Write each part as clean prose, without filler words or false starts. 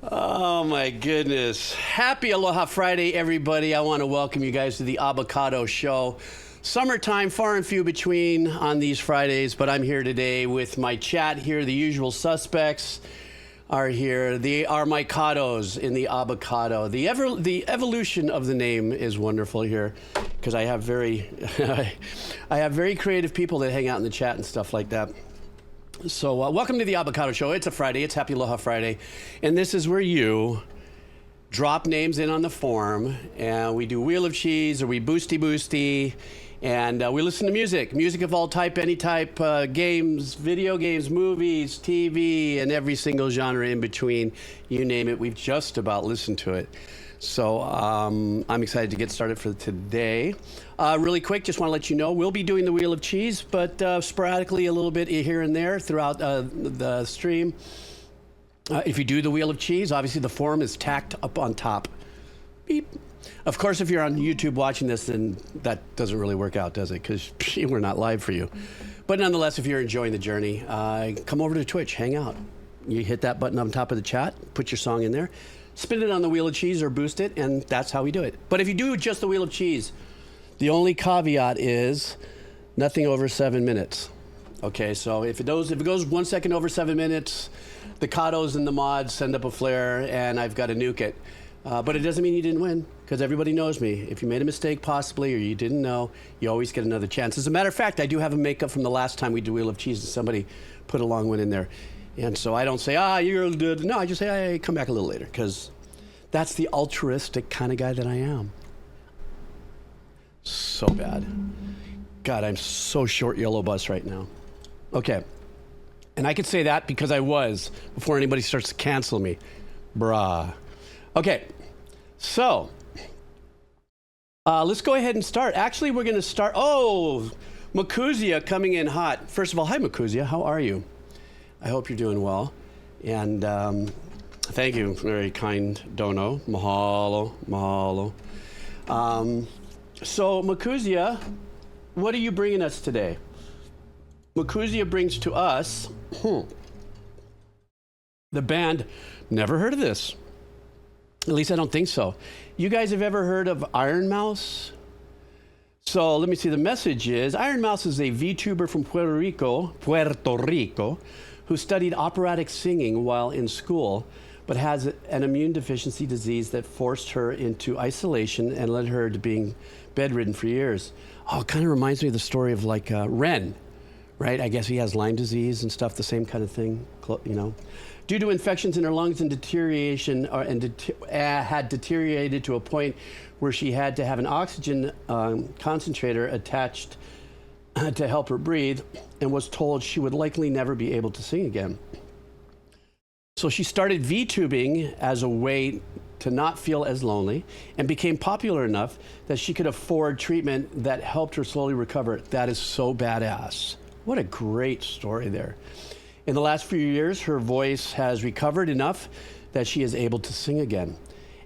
Oh my goodness. Happy Aloha Friday, everybody. I want to welcome you guys to the AbbaCado show. Summertime, far and few between on these Fridays, but I'm here today with my chat here. The usual suspects are here. They are my Cados in the AbbaCado. The evolution of the name is wonderful here because I have very creative people that hang out in the chat and stuff like that. So welcome to the AbbaCado show. It's a Friday. It's Happy Aloha Friday. And this is where you drop names in on the form and we do Wheel of Cheese or we boosty. And we listen to music of all type, any type, games, video games, movies, TV, and every single genre in between. You name it, we've just about listened to it. So I'm excited to get started for today. Really quick, just want to let you know, we'll be doing the Wheel of Cheese, but sporadically a little bit here and there throughout the stream. If you do the Wheel of Cheese, obviously the form is tacked up on top. Beep. Of course, if you're on YouTube watching this, then that doesn't really work out, does it? Because we're not live for you. But nonetheless, if you're enjoying the journey, come over to Twitch, hang out. You hit that button on top of the chat, put your song in there, spin it on the Wheel of Cheese or boost it, and that's how we do it. But if you do just the Wheel of Cheese, the only caveat is nothing over 7 minutes. Okay, so if it goes 1 second over 7 minutes, the Cados and the mods send up a flare, and I've got to nuke it. But it doesn't mean you didn't win, because everybody knows me. If you made a mistake possibly, or you didn't know, you always get another chance. As a matter of fact, I do have a makeup from the last time we did Wheel of Cheese, and somebody put a long one in there. And so I don't say, you're good. No, I just say, hey, come back a little later, because that's the altruistic kind of guy that I am. So bad. God, I'm so short yellow bus right now. Okay. And I could say that because I was, before anybody starts to cancel me. Brah. Okay, so let's go ahead and start. Actually, we're going to start. Oh, Makuzia coming in hot. First of all, hi, Makuzia. How are you? I hope you're doing well. And thank you, very kind dono. Mahalo, mahalo. So, Makuzia, what are you bringing us today? Makuzia brings to us the band. Never heard of this. At least I don't think so. You guys have ever heard of Ironmouse? So let me see. The message is, Ironmouse is a VTuber from Puerto Rico, who studied operatic singing while in school, but has an immune deficiency disease that forced her into isolation and led her to being bedridden for years. Oh, it kind of reminds me of the story of like Ren, right? I guess he has Lyme disease and stuff, the same kind of thing, you know. Due to infections in her lungs and deterioration, had deteriorated to a point where she had to have an oxygen concentrator attached to help her breathe, and was told she would likely never be able to sing again. So she started VTubing as a way to not feel as lonely, and became popular enough that she could afford treatment that helped her slowly recover. That is so badass. What a great story there. In the last few years, her voice has recovered enough that she is able to sing again,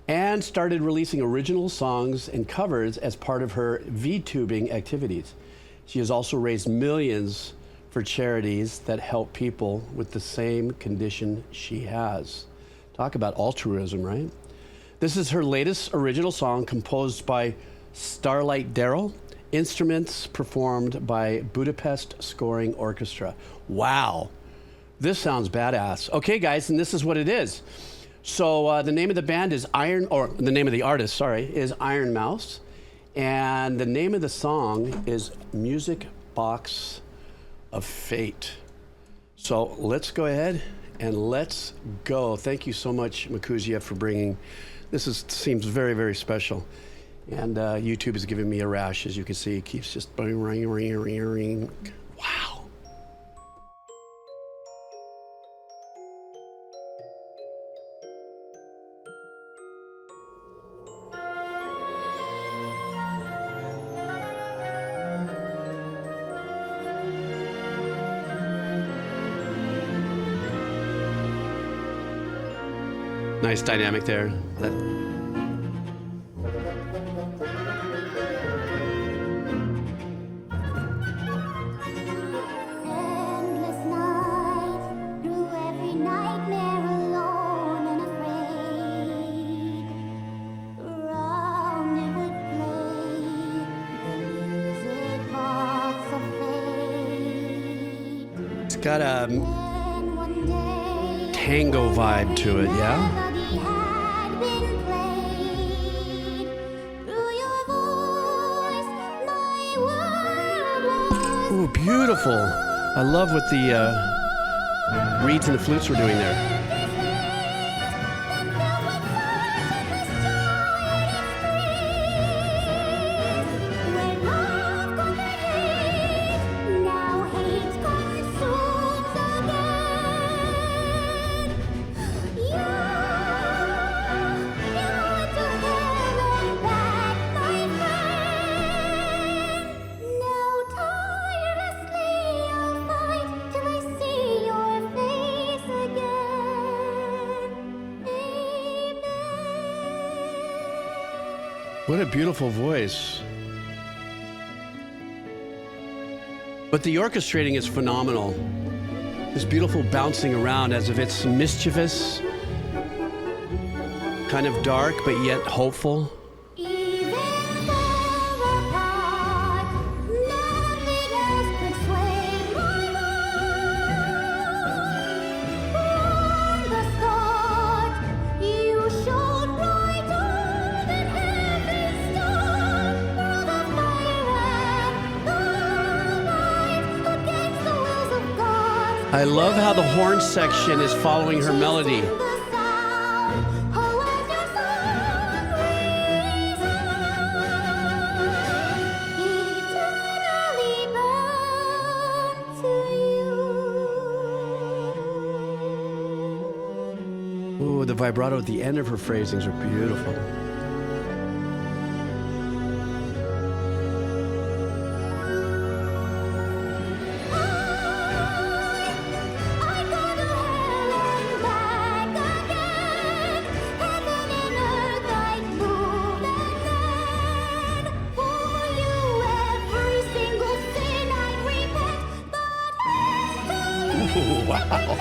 and started releasing original songs and covers as part of her VTubing activities. She has also raised millions for charities that help people with the same condition she has. Talk about altruism, right? This is her latest original song, composed by Starlight Daryl, instruments performed by Budapest Scoring Orchestra. Wow. This sounds badass. Okay, guys, and this is what it is. So the name of the band is the name of the artist, sorry, is Ironmouse. And the name of the song is Music Box of Fate. So let's go ahead and let's go. Thank you so much, Makuzia, for bringing, seems very, very special. And YouTube is giving me a rash, as you can see. It keeps just ring. Wow. Nice dynamic there. Endless night, through every nightmare alone. got a tango vibe to it, yeah? Ooh, beautiful. I love what the reeds and the flutes were doing there. What a beautiful voice. But the orchestrating is phenomenal. This beautiful bouncing around as if it's mischievous, kind of dark, but yet hopeful. I love how the horn section is following her melody. Ooh, the vibrato at the end of her phrasings are beautiful. Wow.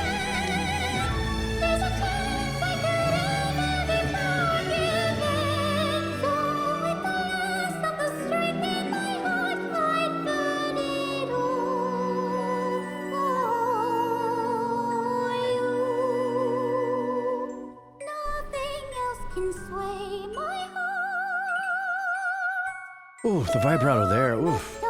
Ooh, the vibrato there. Oof.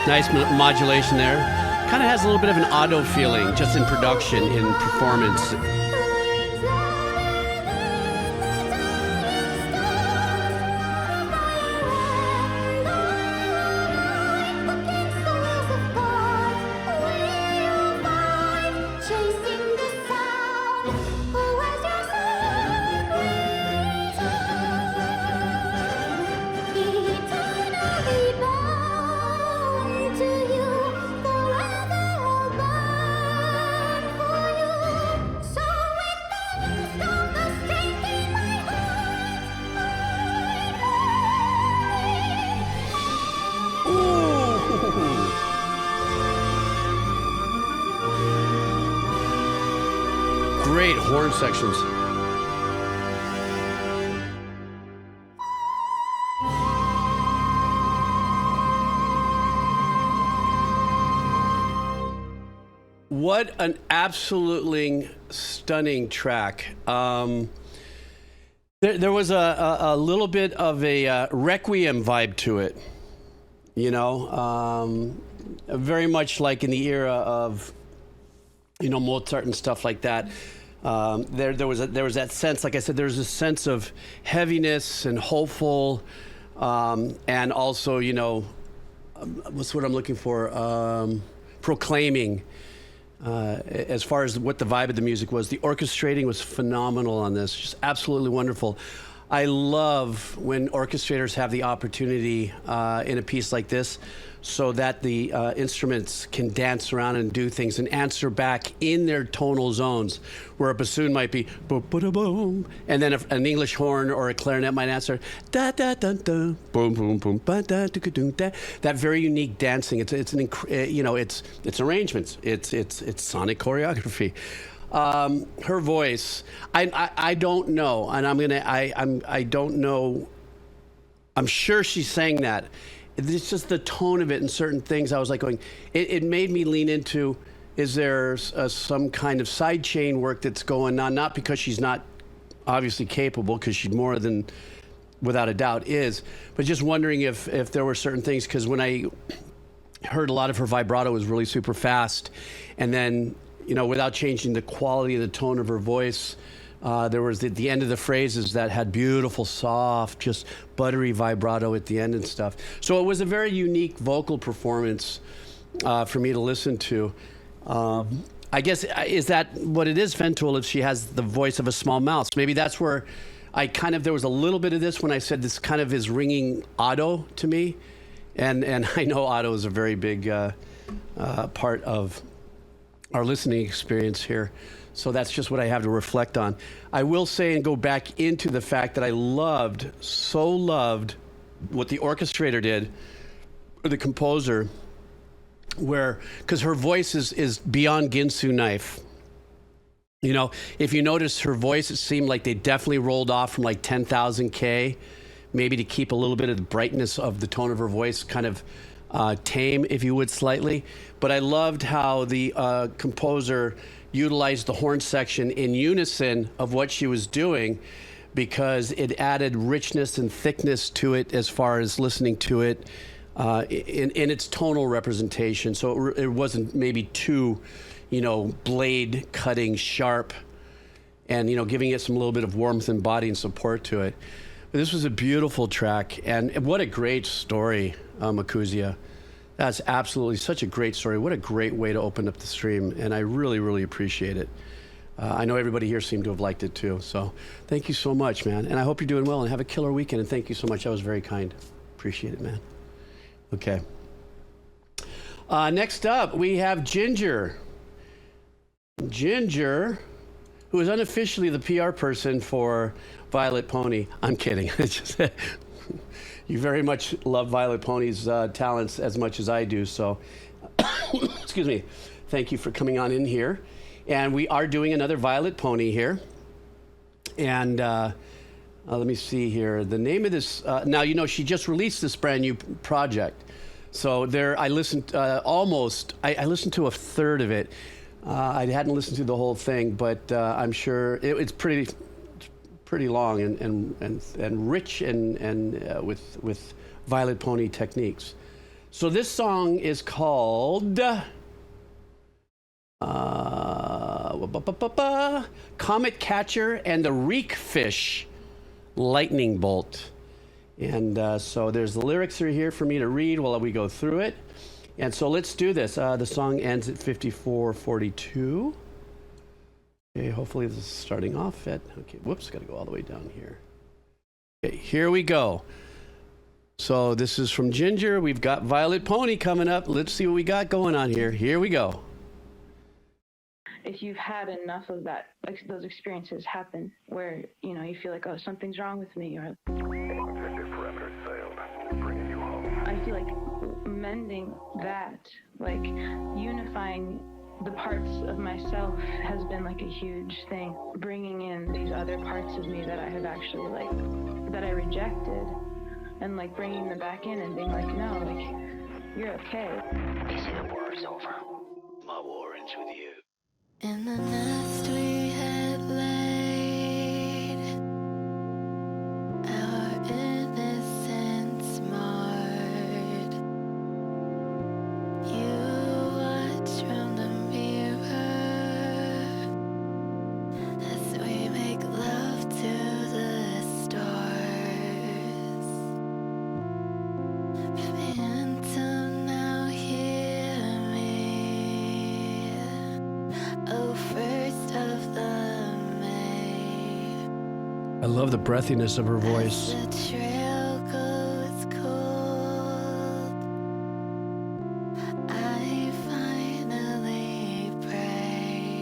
Nice modulation there. Kind of has a little bit of an auto feeling just in production, in performance. Great horn sections. What an absolutely stunning track. There was a little bit of a Requiem vibe to it, you know, very much like in the era of, you know, Mozart and stuff like that. There was that sense, like I said, there's a sense of heaviness and hopeful, and also, you know, what's what I'm looking for? Proclaiming. As far as what the vibe of the music was, the orchestrating was phenomenal on this, just absolutely wonderful. I love when orchestrators have the opportunity in a piece like this so that the instruments can dance around and do things and answer back in their tonal zones, where a bassoon might be boom, and then an English horn or a clarinet might answer da da da da boom boom boom ba da da da da. That very unique dancing. It's arrangements. It's sonic choreography. Her voice, I don't know, and I don't know. I'm sure she sang that. It's just the tone of it and certain things. I was like going. It made me lean into. Is there some kind of side chain work that's going on? Not because she's not obviously capable, because she's more than, without a doubt, is. But just wondering if there were certain things, because when I heard a lot of her vibrato was really super fast, and then, you know, without changing the quality of the tone of her voice, there was at the end of the phrases that had beautiful, soft, just buttery vibrato at the end and stuff. So it was a very unique vocal performance for me to listen to. I guess, is that what it is, Fentool, if she has the voice of a small mouse? Maybe that's where there was a little bit of this when I said this kind of is ringing Otto to me. And I know Otto is a very big part of our listening experience here. So that's just what I have to reflect on. I will say and go back into the fact that I loved what the orchestrator did, or the composer, because her voice is beyond Ginsu knife. You know, if you notice her voice, it seemed like they definitely rolled off from like 10,000 K, maybe to keep a little bit of the brightness of the tone of her voice kind of tame, if you would, slightly. But I loved how the composer utilized the horn section in unison of what she was doing, because it added richness and thickness to it as far as listening to it in its tonal representation. So it wasn't maybe too, you know, blade cutting sharp, and, you know, giving it some little bit of warmth and body and support to it. But this was a beautiful track, and what a great story, Makuzia. That's absolutely such a great story. What a great way to open up the stream, and I really, really appreciate it. I know everybody here seemed to have liked it too, so thank you so much, man. And I hope you're doing well and have a killer weekend, and thank you so much. That was very kind. Appreciate it, man. Okay. Next up, we have Ginger. Ginger, who is unofficially the PR person for Vylet Pony. I'm kidding. It's just, you very much love Vylet Pony's talents as much as I do, so excuse me. Thank you for coming on in here. And we are doing another Vylet Pony here. And let me see here. The name of this, now, you know, she just released this brand new project. So I listened I listened to a third of it. I hadn't listened to the whole thing, but I'm sure it's pretty long and rich and with Vylet Pony techniques. So this song is called Comet Catcher and the Reek Fish Lightning Bolt. And so there's the lyrics are here for me to read while we go through it. And so let's do this. The song ends at 54:42. Okay, hopefully this is starting off at, okay, whoops, got to go all the way down here. Okay, here we go. So this is from Ginger. We've got Vylet Pony coming up. Let's see what we got going on here. Here we go. If you've had enough of that, like those experiences happen where, you know, you feel like, oh, something's wrong with me, or I feel like mending that, like unifying the parts of myself has been like a huge thing. Bringing in these other parts of me that I have actually that I rejected, and like bringing them back in and being like, no, like, you're okay. They say the war is over. My war ends with you. In the nest we had laid, our innocence marred. You watch from the mirror as we make love to the stars. Phantom, now hear me. Oh, first of the May. I love the breathiness of her voice. As the trail goes cold, I finally pray.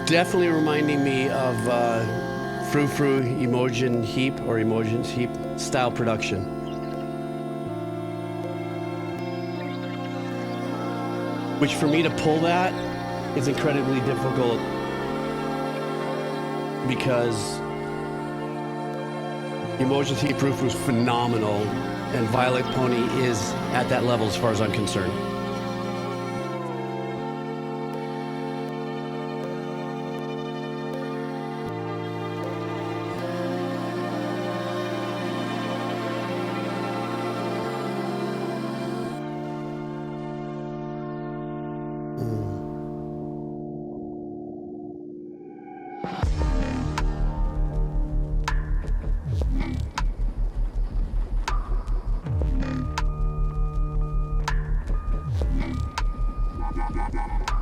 Definitely reminding me of Frou Frou Emotion Heap or Emotions Heap style production. which for me to pull that is incredibly difficult because Emotions Heat Proof was phenomenal, and Violet Pony is at that level as far as I'm concerned.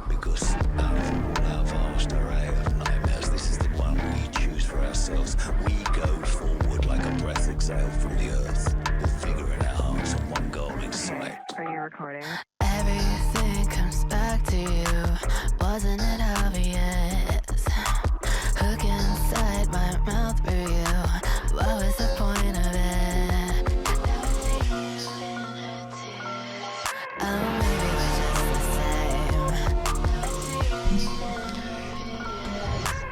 Because out of all our vast array of nightmares, this is the one we choose for ourselves. We go forward like a breath exhaled from the earth, with vigor in our hearts and one goal in sight. Are you recording? Everything comes back to you. Wasn't it obvious? Hook inside my mouth through you. What was the point of it? Oh, maybe we're just the same.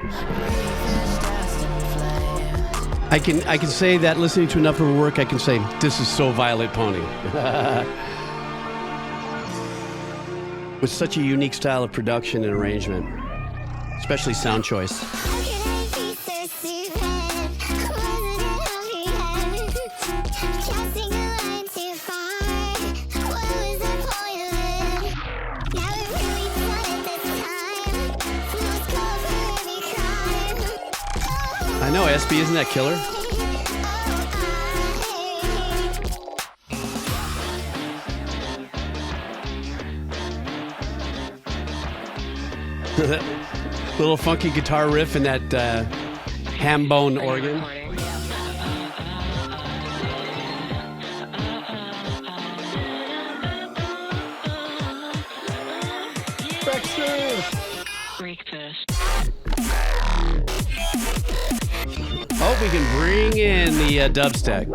Refish, dust, and flames. I can say that listening to enough of her work, I can say this is so Violet Pony. With such a unique style of production and arrangement, especially sound choice. How can I be so stupid? Wasn't it obvious? Casting a line too far. What was the point of it? Now it really done it this time. Feels cold for every crime. I know, SB, isn't that killer? Little funky guitar riff and that ham bone organ. Reek first. Hope we can bring in the dubstep.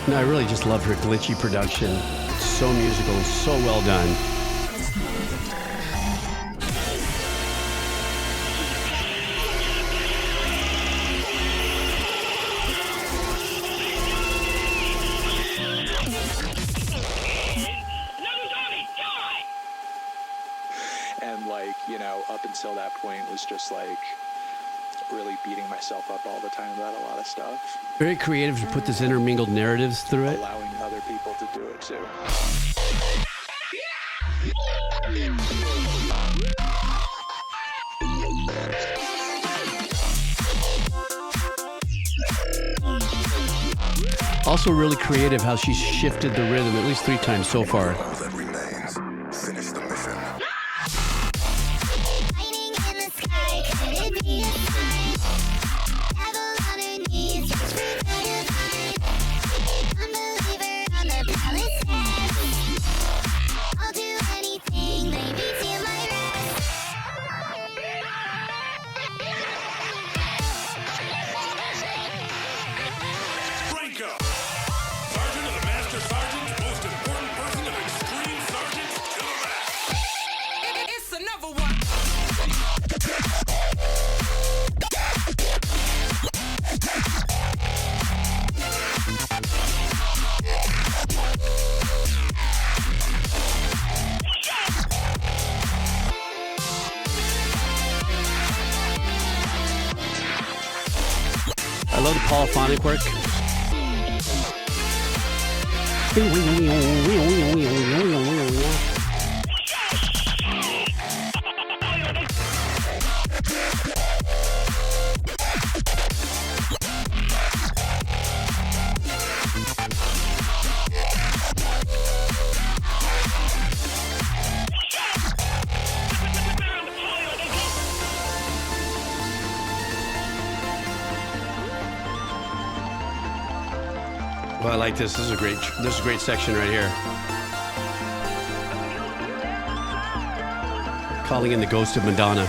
No, I really just love her glitchy production. It's so musical, so well done. And like, you know, up until that point was just like really beating myself up all the time about a lot of stuff, Very creative to put this intermingled narratives through it. allowing other people to do it too. Also really creative how she's shifted the rhythm at least 3 times so far. That remains. Finish the mission. Lightning in the sky, could it be a sign? Devil on her knees, reach for the divine. Unbeliever on the palace steps. I'll do anything, lay me to my rest. Franco, Sergeant of the Master Sergeant, most important person of Extreme Sergeant to the left. It's another one. I love the polyphonic work. Well, I like this. This is a great section right here. Calling in the ghost of Madonna.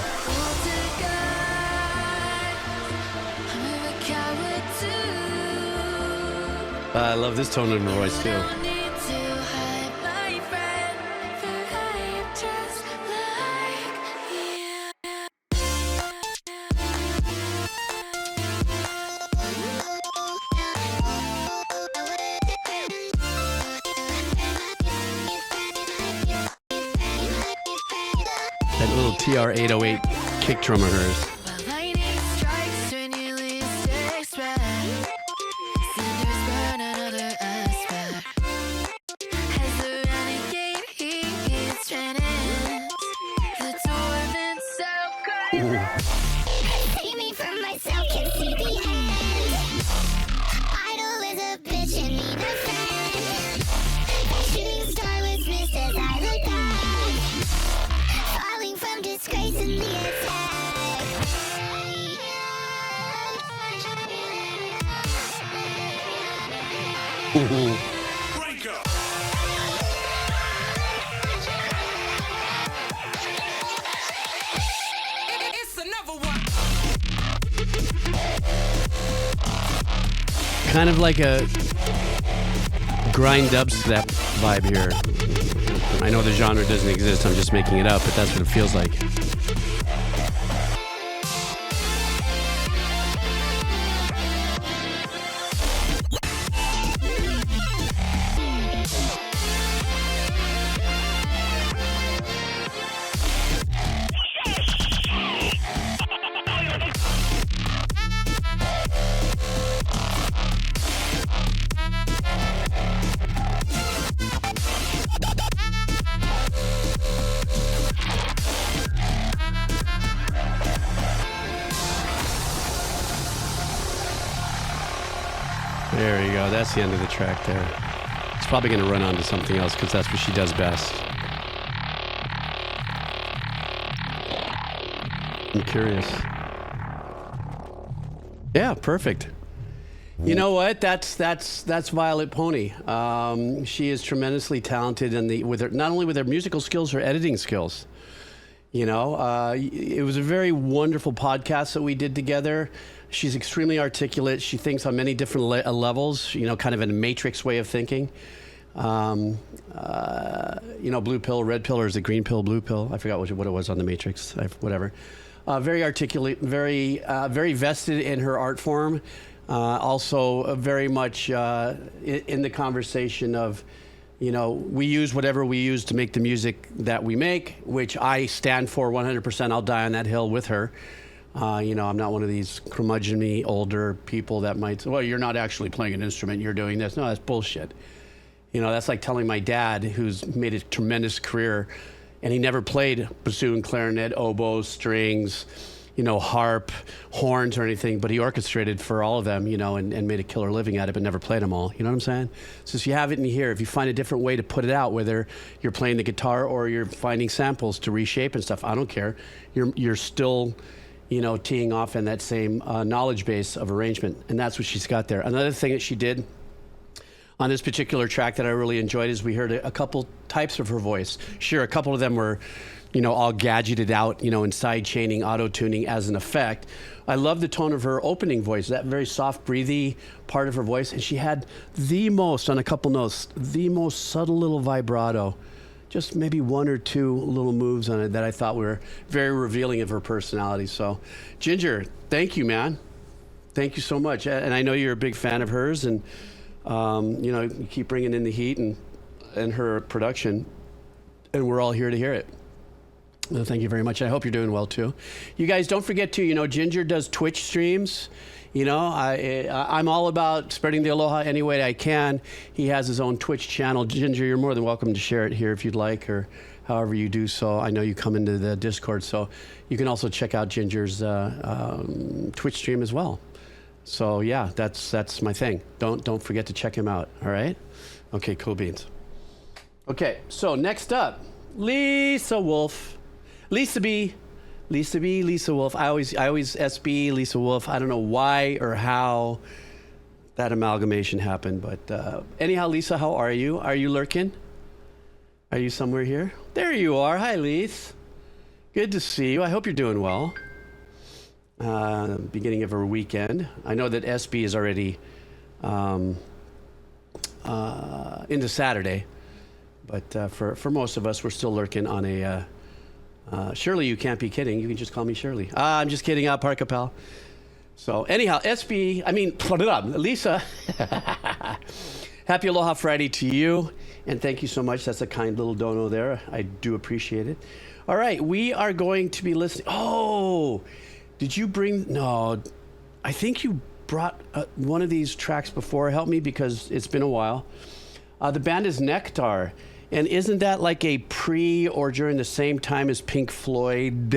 I love this tone of her voice too. That little TR-808 kick drum of hers. Save me from myself, can see the end. Idol is a bitch and need a friend. That shooting star was missed as I look back. Falling from disgrace in the attack. Break up. It's another one. Kind of like a grind dubstep vibe here. I know the genre doesn't exist, I'm just making it up, but that's what it feels like. There you go. That's the end of the track there. It's probably going to run on to something else because that's what she does best. I'm curious. Yeah, perfect. You know what? That's Vylet Pony. She is tremendously talented not only with her musical skills, her editing skills. You know, it was a very wonderful podcast that we did together. She's extremely articulate. She thinks on many different levels, you know, kind of in a matrix way of thinking. You know, blue pill, red pill, or is it green pill, blue pill? I forgot what it was on the matrix, whatever. Very articulate, very vested in her art form. Also very much in the conversation of, you know, we use whatever we use to make the music that we make, which I stand for 100%. I'll die on that hill with her. You know, I'm not one of these curmudgeon-y older people that might say, well, you're not actually playing an instrument, you're doing this. No, that's bullshit. You know, that's like telling my dad, who's made a tremendous career, and he never played bassoon, clarinet, oboe, strings, you know, harp, horns or anything, but he orchestrated for all of them, you know, and made a killer living at it, but never played them all. You know what I'm saying? So if you have it in here, if you find a different way to put it out, whether you're playing the guitar or you're finding samples to reshape and stuff, I don't care. You're still, you know, teeing off in that same knowledge base of arrangement, and that's what she's got there. Another thing that she did on this particular track that I really enjoyed is we heard a couple types of her voice. Sure, a couple of them were, you know, all gadgeted out, you know, and side chaining, auto tuning as an effect. I love the tone of her opening voice, that very soft, breathy part of her voice, and she had on a couple notes, the most subtle little vibrato. Just maybe one or two little moves on it that I thought were very revealing of her personality. So, Ginger, thank you, man. Thank you so much. And I know you're a big fan of hers, and you know, you keep bringing in the heat and her production, and we're all here to hear it. Well, thank you very much. I hope you're doing well too. You guys, don't forget to, you know, Ginger does Twitch streams. You know, I'm all about spreading the aloha any way I can. He has his own Twitch channel. Ginger, you're more than welcome to share it here if you'd like, or however you do so. I know you come into the Discord, so you can also check out Ginger's Twitch stream as well. So yeah, that's my thing. Don't forget to check him out. All right? Okay, cool beans. Okay, so next up, Lisa Wolf. Lisa B, Lisa Wolf. I always SB, Lisa Wolf. I don't know why or how, that amalgamation happened. But anyhow, Lisa, how are you? Are you lurking? Are you somewhere here? There you are. Hi, Lise. Good to see you. I hope you're doing well. Beginning of a weekend. I know that SB is already into Saturday, but for most of us, we're still lurking on a. Shirley, you can't be kidding. You can just call me Shirley. I'm just kidding. Parka pal. So anyhow, Lisa, happy Aloha Friday to you, and thank you so much. That's a kind little dono there. I do appreciate it. All right, we are going to be listening. Oh, did you bring? No, I think you brought one of these tracks before. Help me because it's been a while. The band is Nektar, and isn't that like a pre or during the same time as Pink Floyd?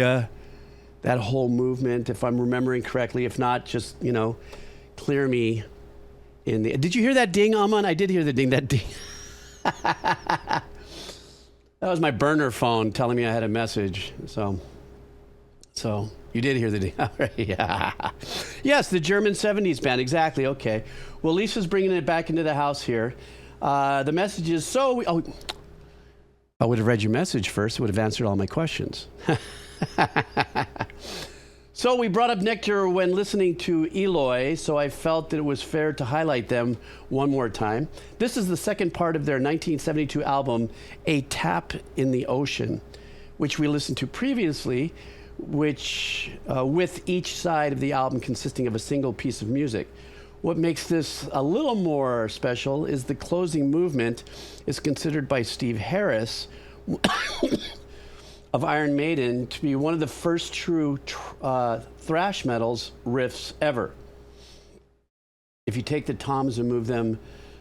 That whole movement, if I'm remembering correctly. If not, just clear me. Did you hear that ding, Aman? I did hear the ding. That ding. That was my burner phone telling me I had a message. So you did hear the ding. All right, yeah. Yes, the German 70s band. Exactly. Okay. Well, Lisa's bringing it back into the house here. The message is I would have read your message first. It would have answered all my questions. So we brought up Nektar when listening to Eloy, so I felt that it was fair to highlight them one more time. This is the second part of their 1972 album, A Tap in the Ocean, which we listened to previously, which with each side of the album consisting of a single piece of music. What makes this a little more special is the closing movement is considered by Steve Harris of Iron Maiden to be one of the first true thrash metal's riffs ever. If you take the toms and move them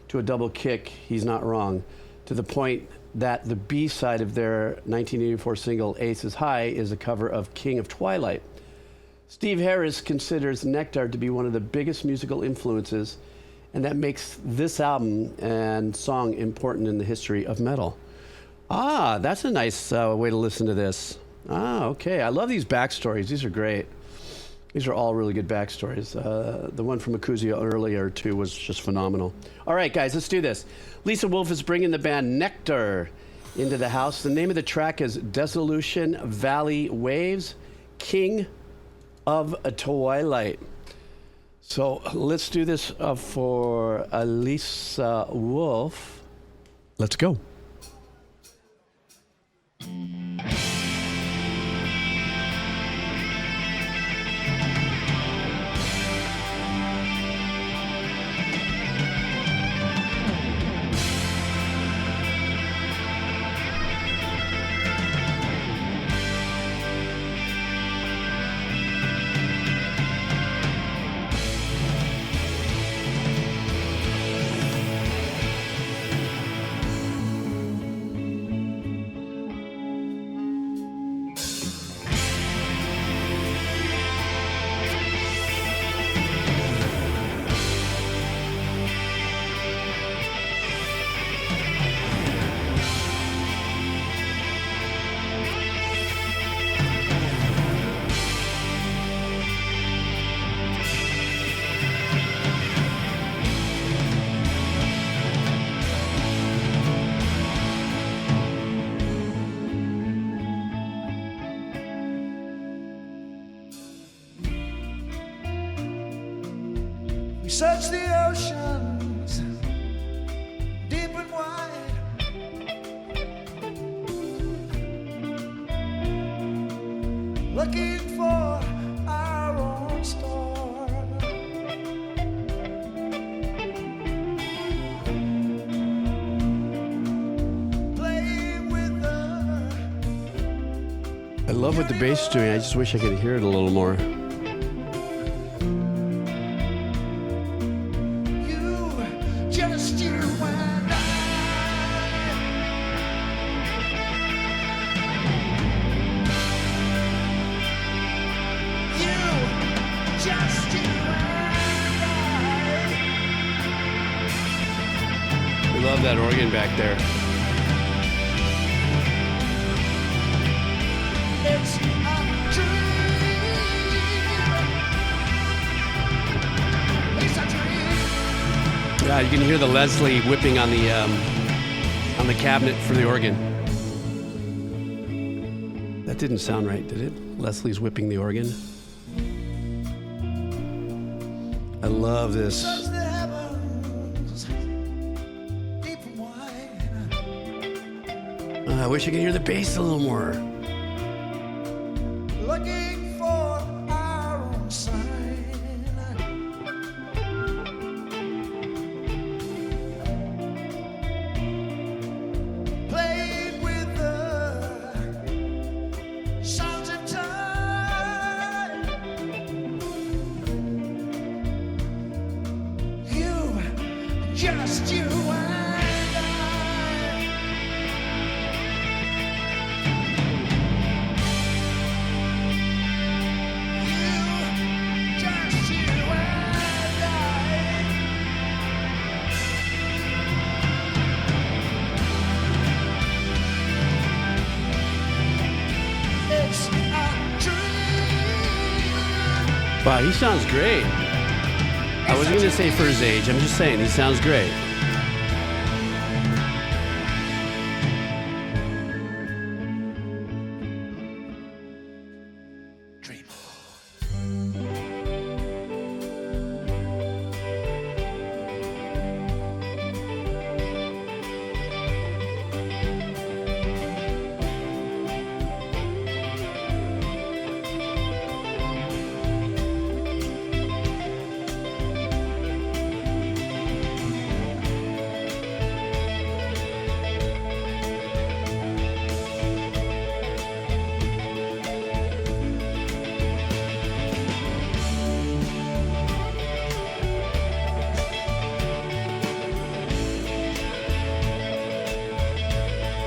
to a double kick, he's not wrong, to the point that the B side of their 1984 single Ace is High is a cover of King of Twilight. Steve Harris considers Nektar to be one of the biggest musical influences, and that makes this album and song important in the history of metal. That's a nice way to listen to this. Okay. I love these backstories. These are great. These are all really good backstories. The one from Akuzia earlier, too, was just phenomenal. All right, guys, let's do this. Lisa Wolf is bringing the band Nektar into the house. The name of the track is Desolation Valley Waves, King of Twilight. So let's do this for Lisa Wolf. Let's go. We search the oceans deep and wide, looking for our own star. Playing with the I love what the bass is doing. I just wish I could hear it a little more. Love that organ back there. It's a dream. It's a dream. Yeah, you can hear the Leslie whipping on the cabinet for the organ. That didn't sound right, did it? Leslie's whipping the organ. I love this. I wish I could hear the bass a little more. Looking for our own sign. Played with the sounds of time. You, just you and I. Wow, he sounds great. I wasn't going to say for his age. I'm just saying he sounds great.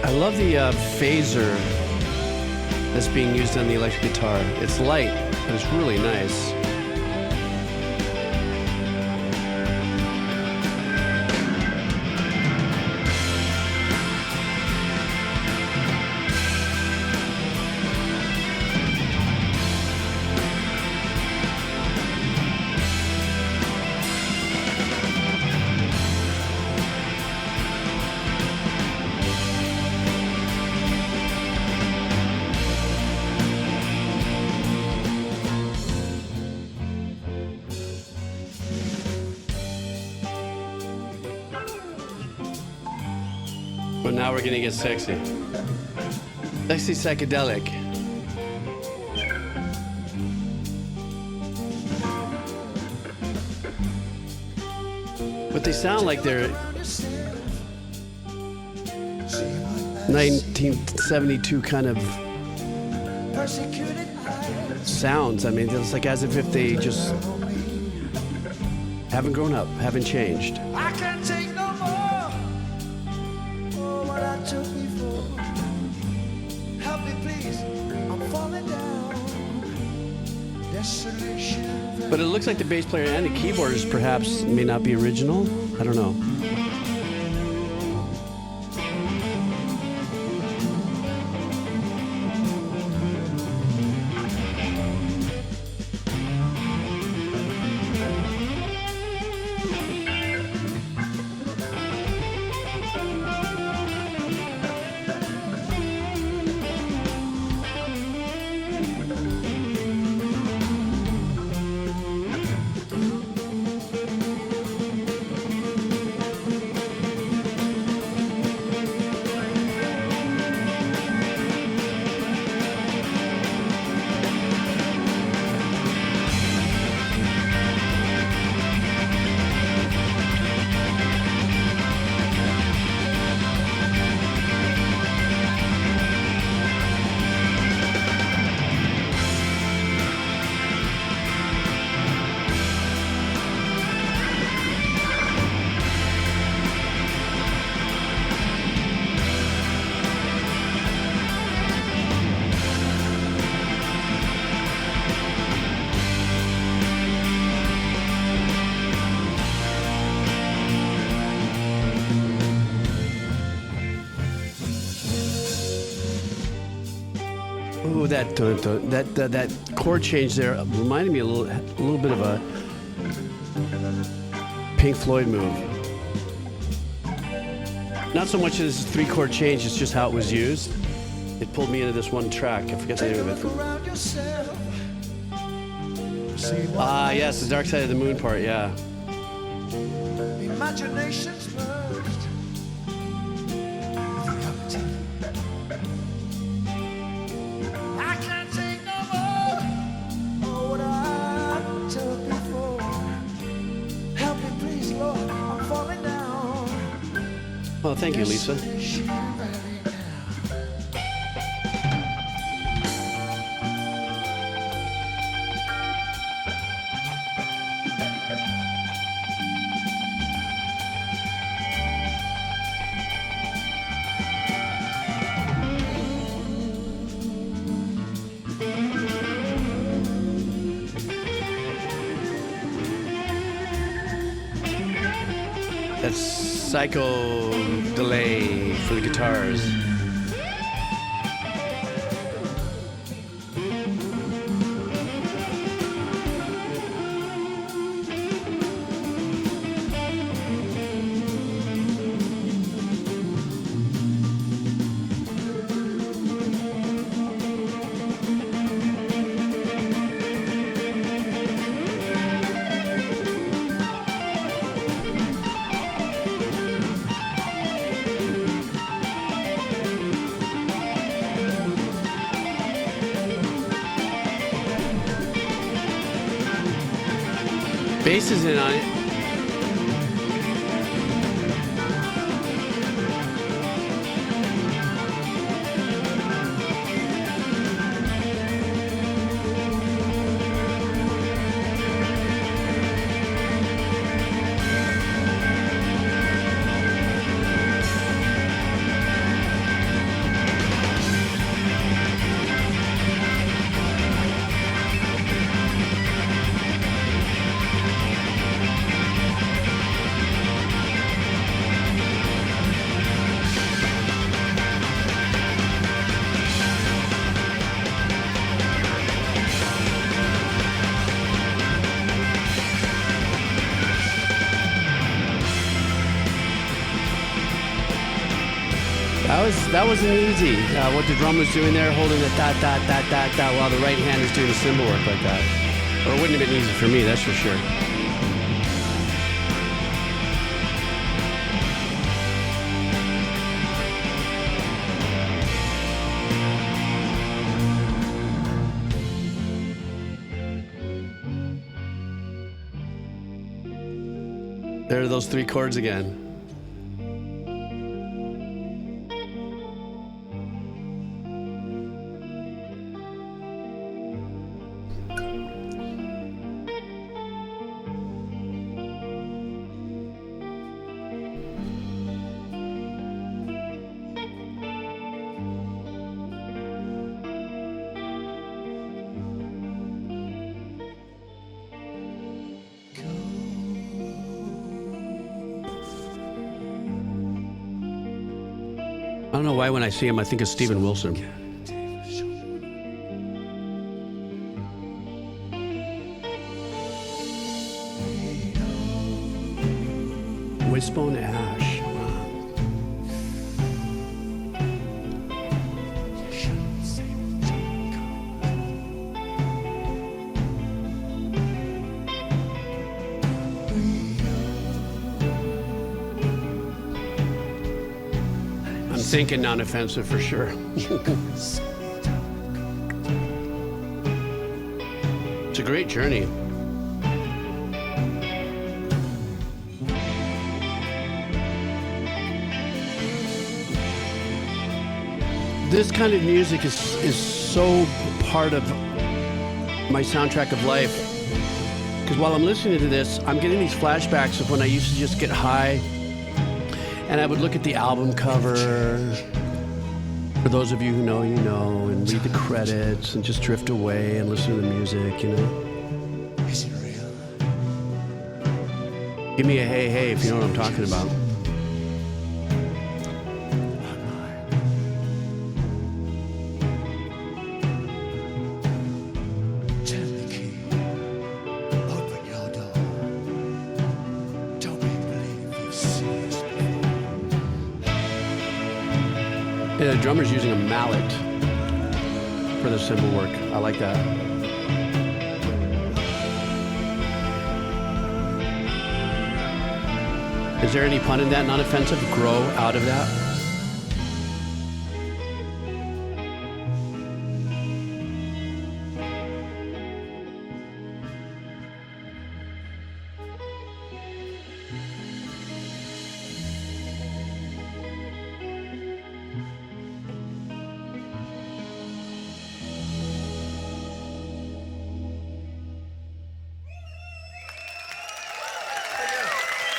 I love the phaser that's being used on the electric guitar. It's light, but it's really nice. But now we're gonna get sexy. Sexy psychedelic. But they sound like they're 1972 kind of sounds. I mean, it's like as if they just haven't grown up, haven't changed. I can't take no more. Oh, what I took before. Help me, please. I'm falling down. Desolation. But it looks like the bass player and the keyboardist perhaps may not be original. I don't know. Ooh, that chord change there reminded me a little bit of a Pink Floyd move. Not so much as 3-chord change, it's just how it was used. It pulled me into this one track. I forget the Take a name of look it. around yourself. See what Ah, yes, the Dark Side of the Moon part, yeah. imagination's merged. Reality. I can't take no more. Oh, what I took before. Help me, please, Lord. I'm falling down. Oh, thank you, Lisa. Desolation valley now. That's Psycho Delay for the guitars. Bass is in on it. That wasn't easy. What the drum was doing there, holding the dot, dot, dot, dot, dot, while the right hand is doing the cymbal work like that. Or it wouldn't have been easy for me, that's for sure. There are those 3 chords again. I don't know why when I see him I think of Steven Wilson. Wishbone Ash. Wow. I'm thinking non-offensive for sure. It's a great journey. This kind of music is so part of my soundtrack of life. Because while I'm listening to this, I'm getting these flashbacks of when I used to just get high and I would look at the album cover. For those of you who know, you know, and read the credits and just drift away and listen to the music, you know. Is it real? Give me a hey, hey if you know what I'm talking about. Yeah, the drummer's using a mallet for the cymbal work. I like that. Is there any pun in that? Non-offensive? Grow out of that?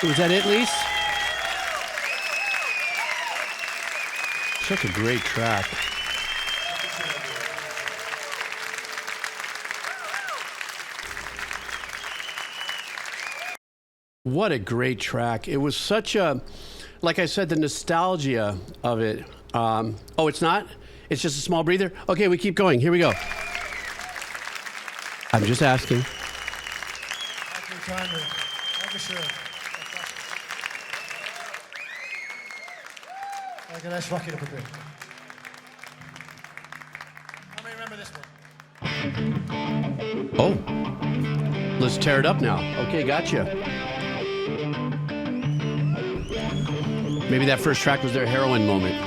Was that it, Lise? Such a great track. What a great track. It was such a, like I said, the nostalgia of it. Oh, it's not? It's just a small breather? Okay, we keep going. Here we go. I'm just asking. Okay, let's rock it up a bit. How many remember this one? Oh, let's tear it up now. Okay, gotcha. Maybe that first track was their heroin moment.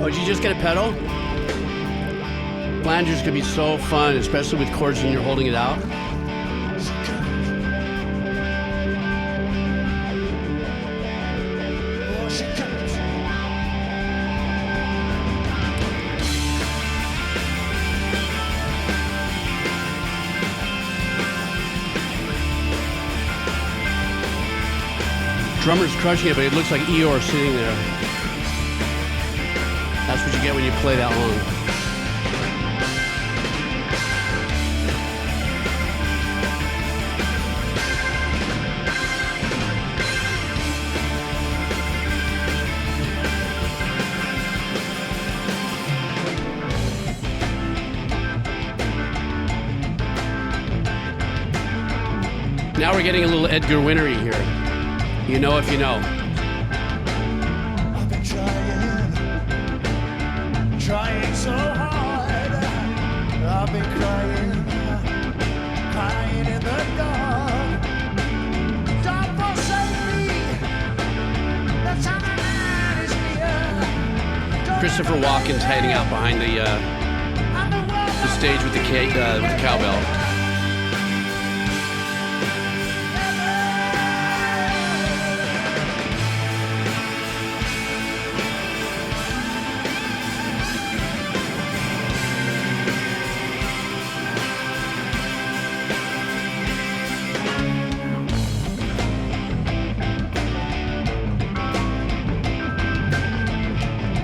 Oh, did you just get a pedal? Flangers could be so fun, especially with chords when you're holding it out. Drummer's crushing it, but it looks like Eeyore sitting there. That's what you get when you play that long. Now we're getting a little Edgar Wintery here. You know if you know. I've been trying so hard. I've been crying in the dark. Don't forsake me. The time of night is near. Christopher Walken's hiding out behind the stage with the cowbell.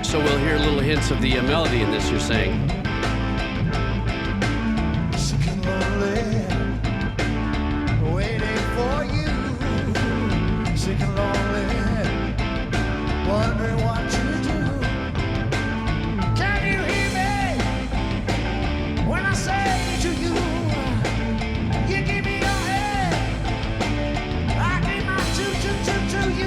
So we'll hear little hints of the melody in this, you're saying. Sick and lonely, waiting for you. Sick and lonely, wondering what to do. Can you hear me when I say to you, you give me your head, I give my two to you.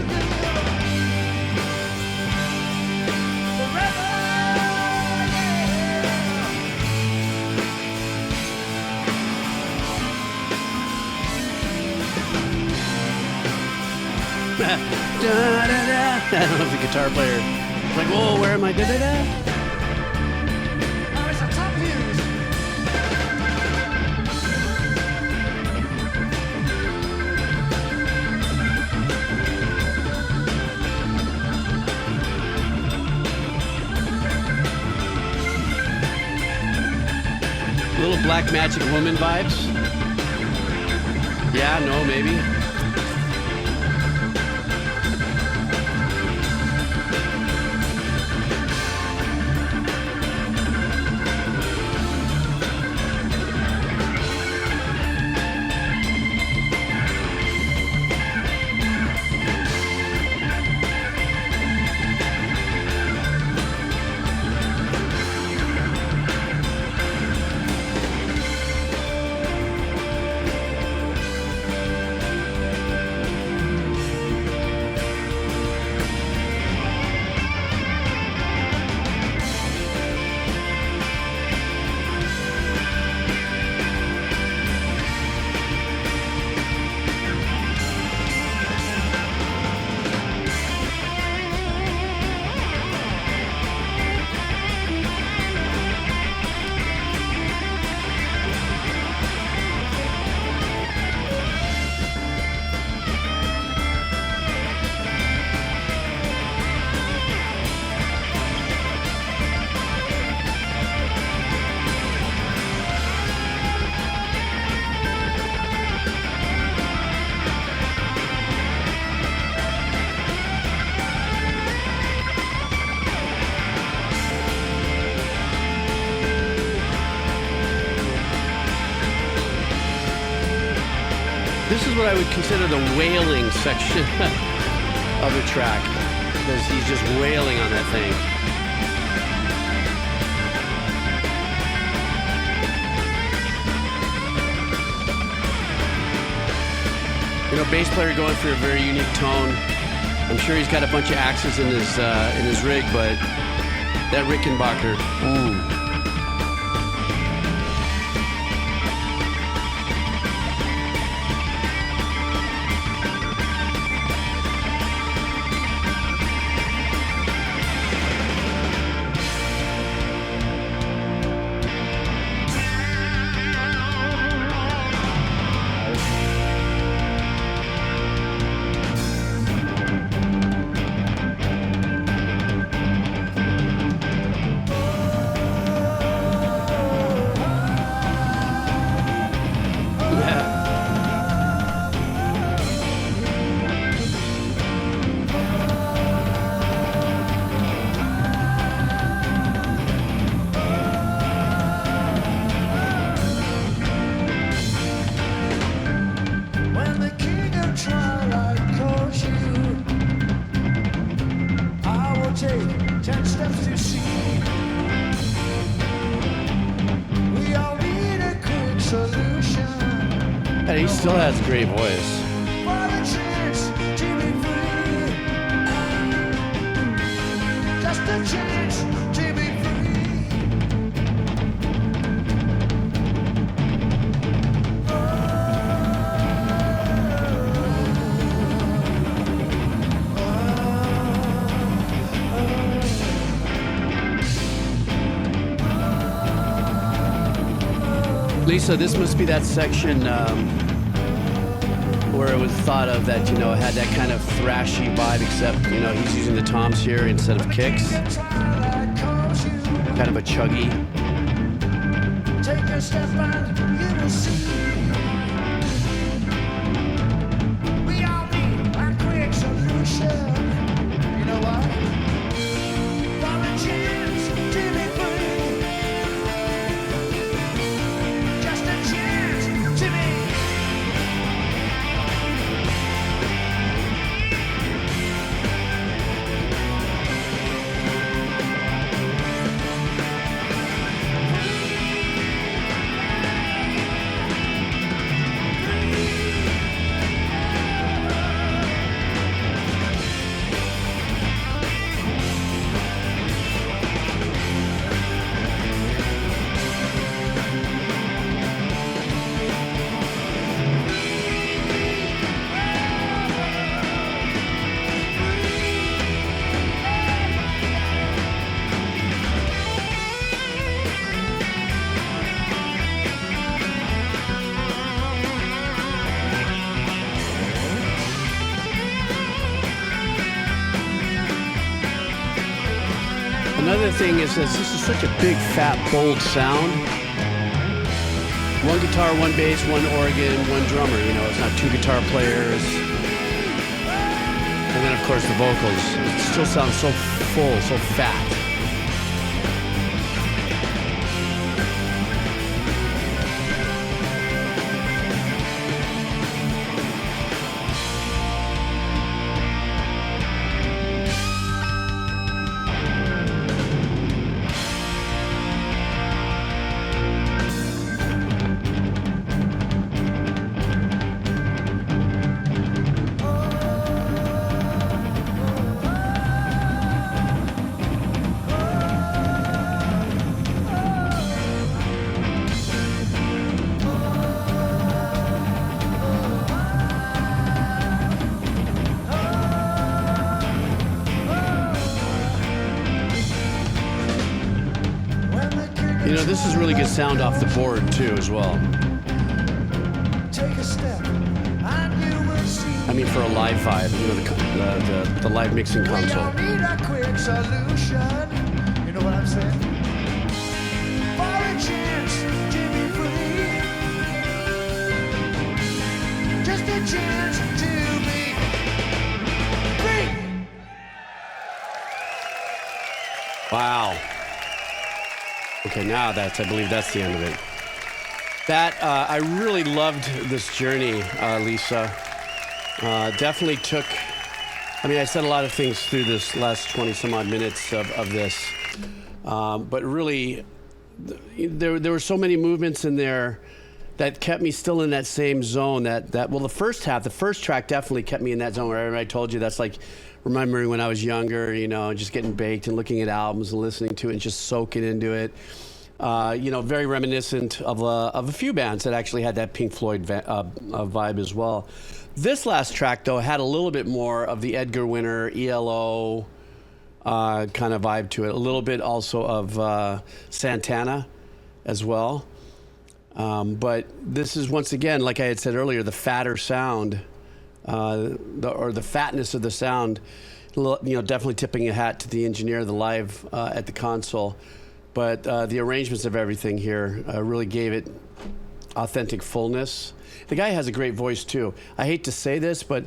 Da, da, da. I don't know if the guitar player is like, whoa, where am I? Da, da, da. Oh, it's a top views. Little Black Magic Woman vibes. Yeah, no, maybe. this is what I would consider the wailing section of the track, because he's just wailing on that thing. You know, bass player going for a very unique tone. I'm sure he's got a bunch of axes in his rig, but that Rickenbacker, ooh. When the king of Twilight calls you, I will take 10 steps to see. We all need a quick solution. And he still has a great voice. For the chance to be free. Just a chance to be free. Lisa, this must be that section where it was thought of that, you know, it had that kind of thrashy vibe, except, you know, he's using the toms here instead of kicks. Kind of a chuggy. Take a step and you will see. We all need a quick solution. You know what? For a chance to be free. Just a chance to be. Another thing is that this is such a big, fat, bold sound. One guitar, one bass, one organ, one drummer. You know, it's not two guitar players. And then, of course, the vocals. It still sounds so full, so fat. You know, this is really good sound off the board, too, as well. Take a step and you will see. I mean, for a live vibe, you know, the live mixing We console. all need a quick solution. You know what I'm saying? For a chance to be free. Just a chance to be free. Wow. Okay, now I believe that's the end of it. That I really loved this journey, Lisa. Definitely took. I mean, I said a lot of things through this last 20 some odd minutes of this, but really, there were so many movements in there that kept me still in that same zone. Well, the first track definitely kept me in that zone where I told you that's like remembering when I was younger, just getting baked and looking at albums and listening to it and just soaking into it. Very reminiscent of a few bands that actually had that Pink Floyd vibe as well. This last track, though, had a little bit more of the Edgar Winter, ELO kind of vibe to it. A little bit also of Santana as well. But this is, once again, like I had said earlier, the fatter sound, or the fatness of the sound, definitely tipping a hat to the engineer, the live at the console. But the arrangements of everything here really gave it authentic fullness. The guy has a great voice, too. I hate to say this, but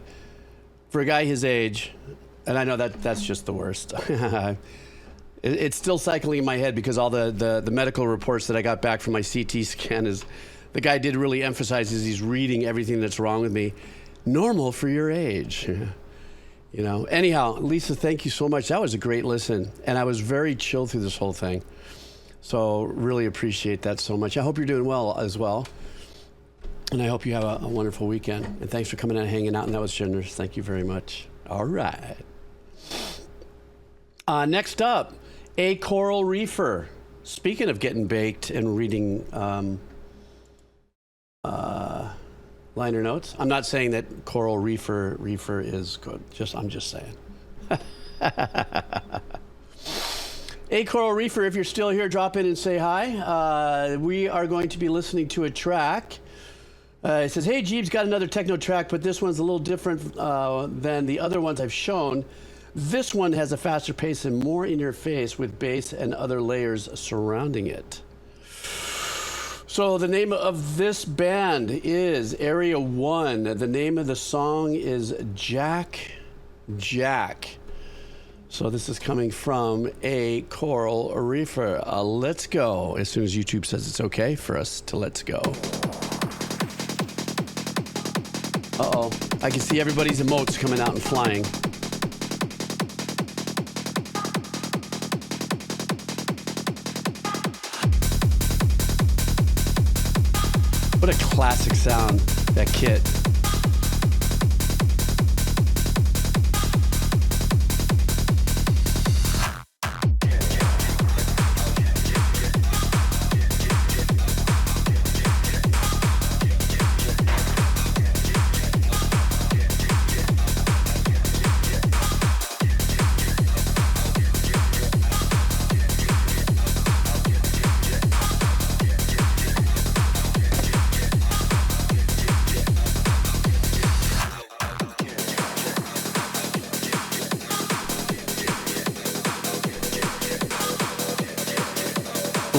for a guy his age, and I know that's just the worst, it's still cycling in my head because all the medical reports that I got back from my CT scan is the guy did really emphasize as he's reading everything that's wrong with me. Normal for your age. Anyhow, Lisa, thank you so much. That was a great listen, and I was very chill through this whole thing. So really appreciate that so much. I hope you're doing well as well. And I hope you have a wonderful weekend. And thanks for coming out and hanging out. And that was generous. Thank you very much. All right. Next up, A Coral Reefer. Speaking of getting baked and reading liner notes, I'm not saying that Coral Reefer is good. I'm just saying. Hey, Coral Reefer, if you're still here, drop in and say hi. We are going to be listening to a track. It says, hey, Jeeves, got another techno track, but this one's a little different than the other ones I've shown. This one has a faster pace and more in your face with bass and other layers surrounding it. So the name of this band is Area 1. The name of the song is Jack. So this is coming from A Coral Reefer. Let's go. As soon as YouTube says it's okay for us to let's go. Uh-oh. I can see everybody's emotes coming out and flying. What a classic sound, that kit.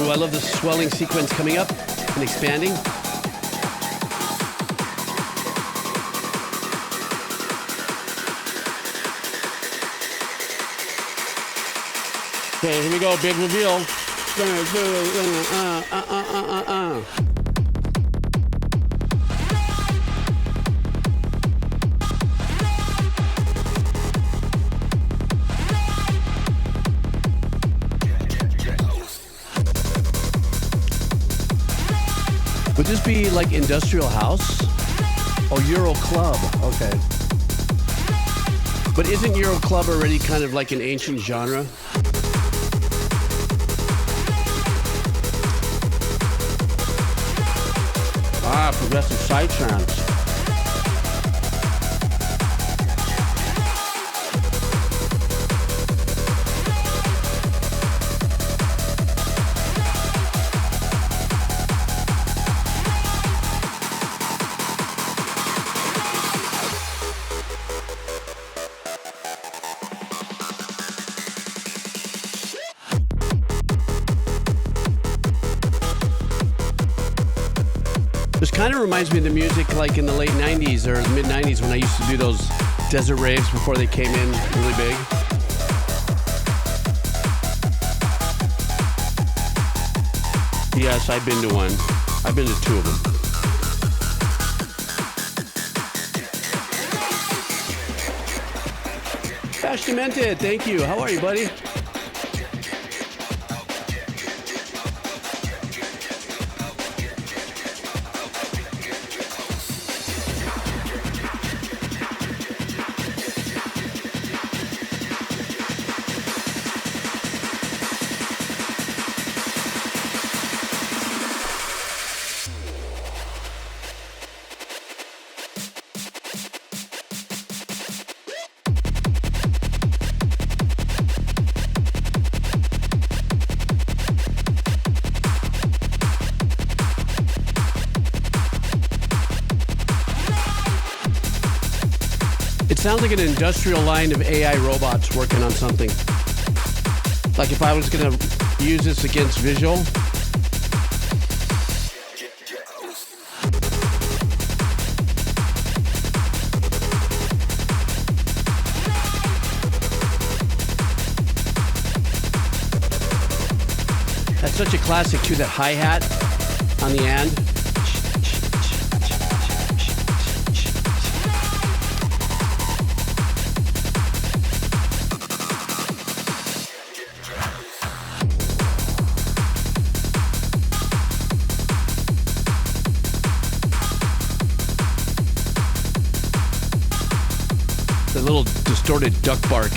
I love the swelling sequence coming up and expanding. Okay, here we go, big reveal. Would this be like Industrial House? Oh, Euro Club. Okay. But isn't Euro Club already kind of like an ancient genre? Progressive psytrance. This kind of reminds me of the music like in the late 90s or mid 90s when I used to do those desert raves before they came in really big. Yes, I've been to one. I've been to 2 of them. Ash Demented, thank you. How are you, buddy? Sounds like an industrial line of AI robots working on something. Like if I was going to use this against visual. That's such a classic too, that hi-hat on the end. Little distorted duck bark.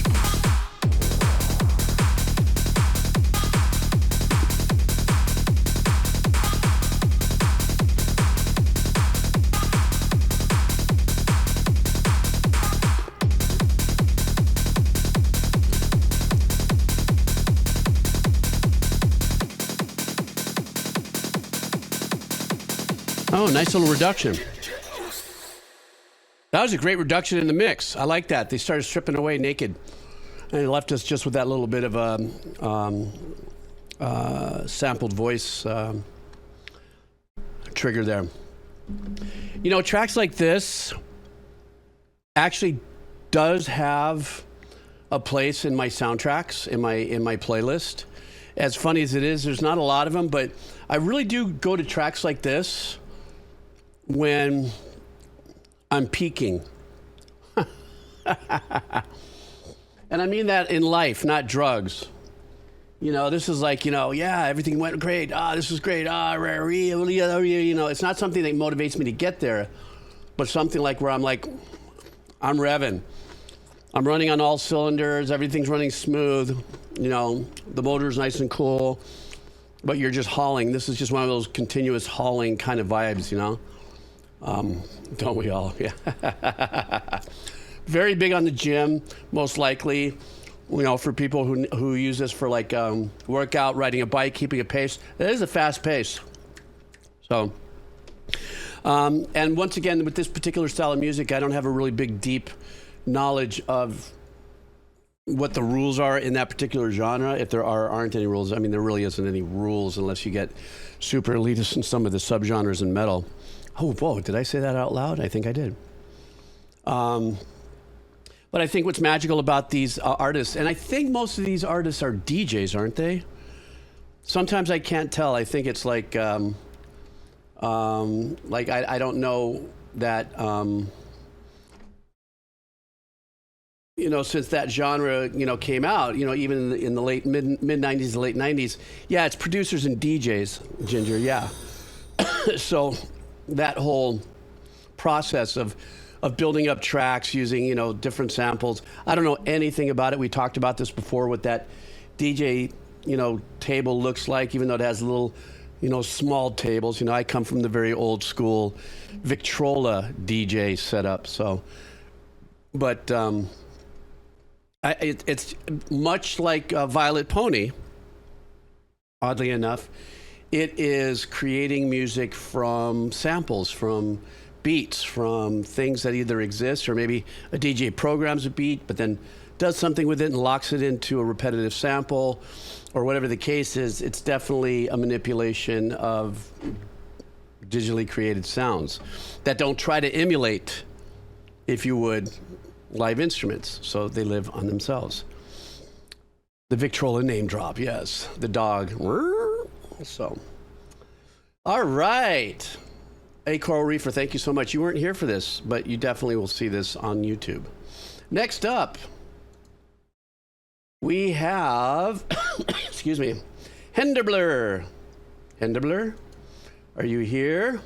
Oh, nice little reduction. That was a great reduction in the mix. I like that. They started stripping away naked. And it left us just with that little bit of a sampled voice trigger there. You know, tracks like this actually does have a place in my soundtracks, in my playlist. As funny as it is, there's not a lot of them, but I really do go to tracks like this when I'm peaking. And I mean that in life, not drugs. You know, this is like, you know, yeah, everything went great. This was great. You know, it's not something that motivates me to get there, but something like where I'm like, I'm revving. I'm running on all cylinders. Everything's running smooth. You know, the motor's nice and cool, but you're just hauling. This is just one of those continuous hauling kind of vibes, you know? Don't we all? Yeah. Very big on the gym, most likely. You know, for people who use this for like workout, riding a bike, keeping a pace. It is a fast pace. So, and once again, with this particular style of music, I don't have a really big, deep knowledge of what the rules are in that particular genre. If there aren't any rules, I mean, there really isn't any rules unless you get super elitist in some of the subgenres in metal. Oh, whoa, did I say that out loud? I think I did. But I think what's magical about these artists, and I think most of these artists are DJs, aren't they? Sometimes I can't tell. I think it's like I don't know that, you know, since that genre, you know, came out, you know, even in the late mid 90s, the late 90s, yeah, it's producers and DJs, Ginger, yeah. So that whole process of building up tracks using, you know, different samples. I don't know anything about it. We talked about this before, what that DJ, you know, table looks like, even though it has little, you know, small tables. You know, I come from the very old school Victrola DJ setup. So, but it's much like Violet Pony, oddly enough. It is creating music from samples, from beats, from things that either exist, or maybe a DJ programs a beat, but then does something with it and locks it into a repetitive sample, or whatever the case is. It's definitely a manipulation of digitally created sounds that don't try to emulate, if you would, live instruments. So they live on themselves. The Victrola name drop, yes. The dog. So All right. Hey, Coral Reefer, thank you so much. You weren't here for this, but you definitely will see this on YouTube. Next up, we have, excuse me, Henderbler. Henderbler, are you here?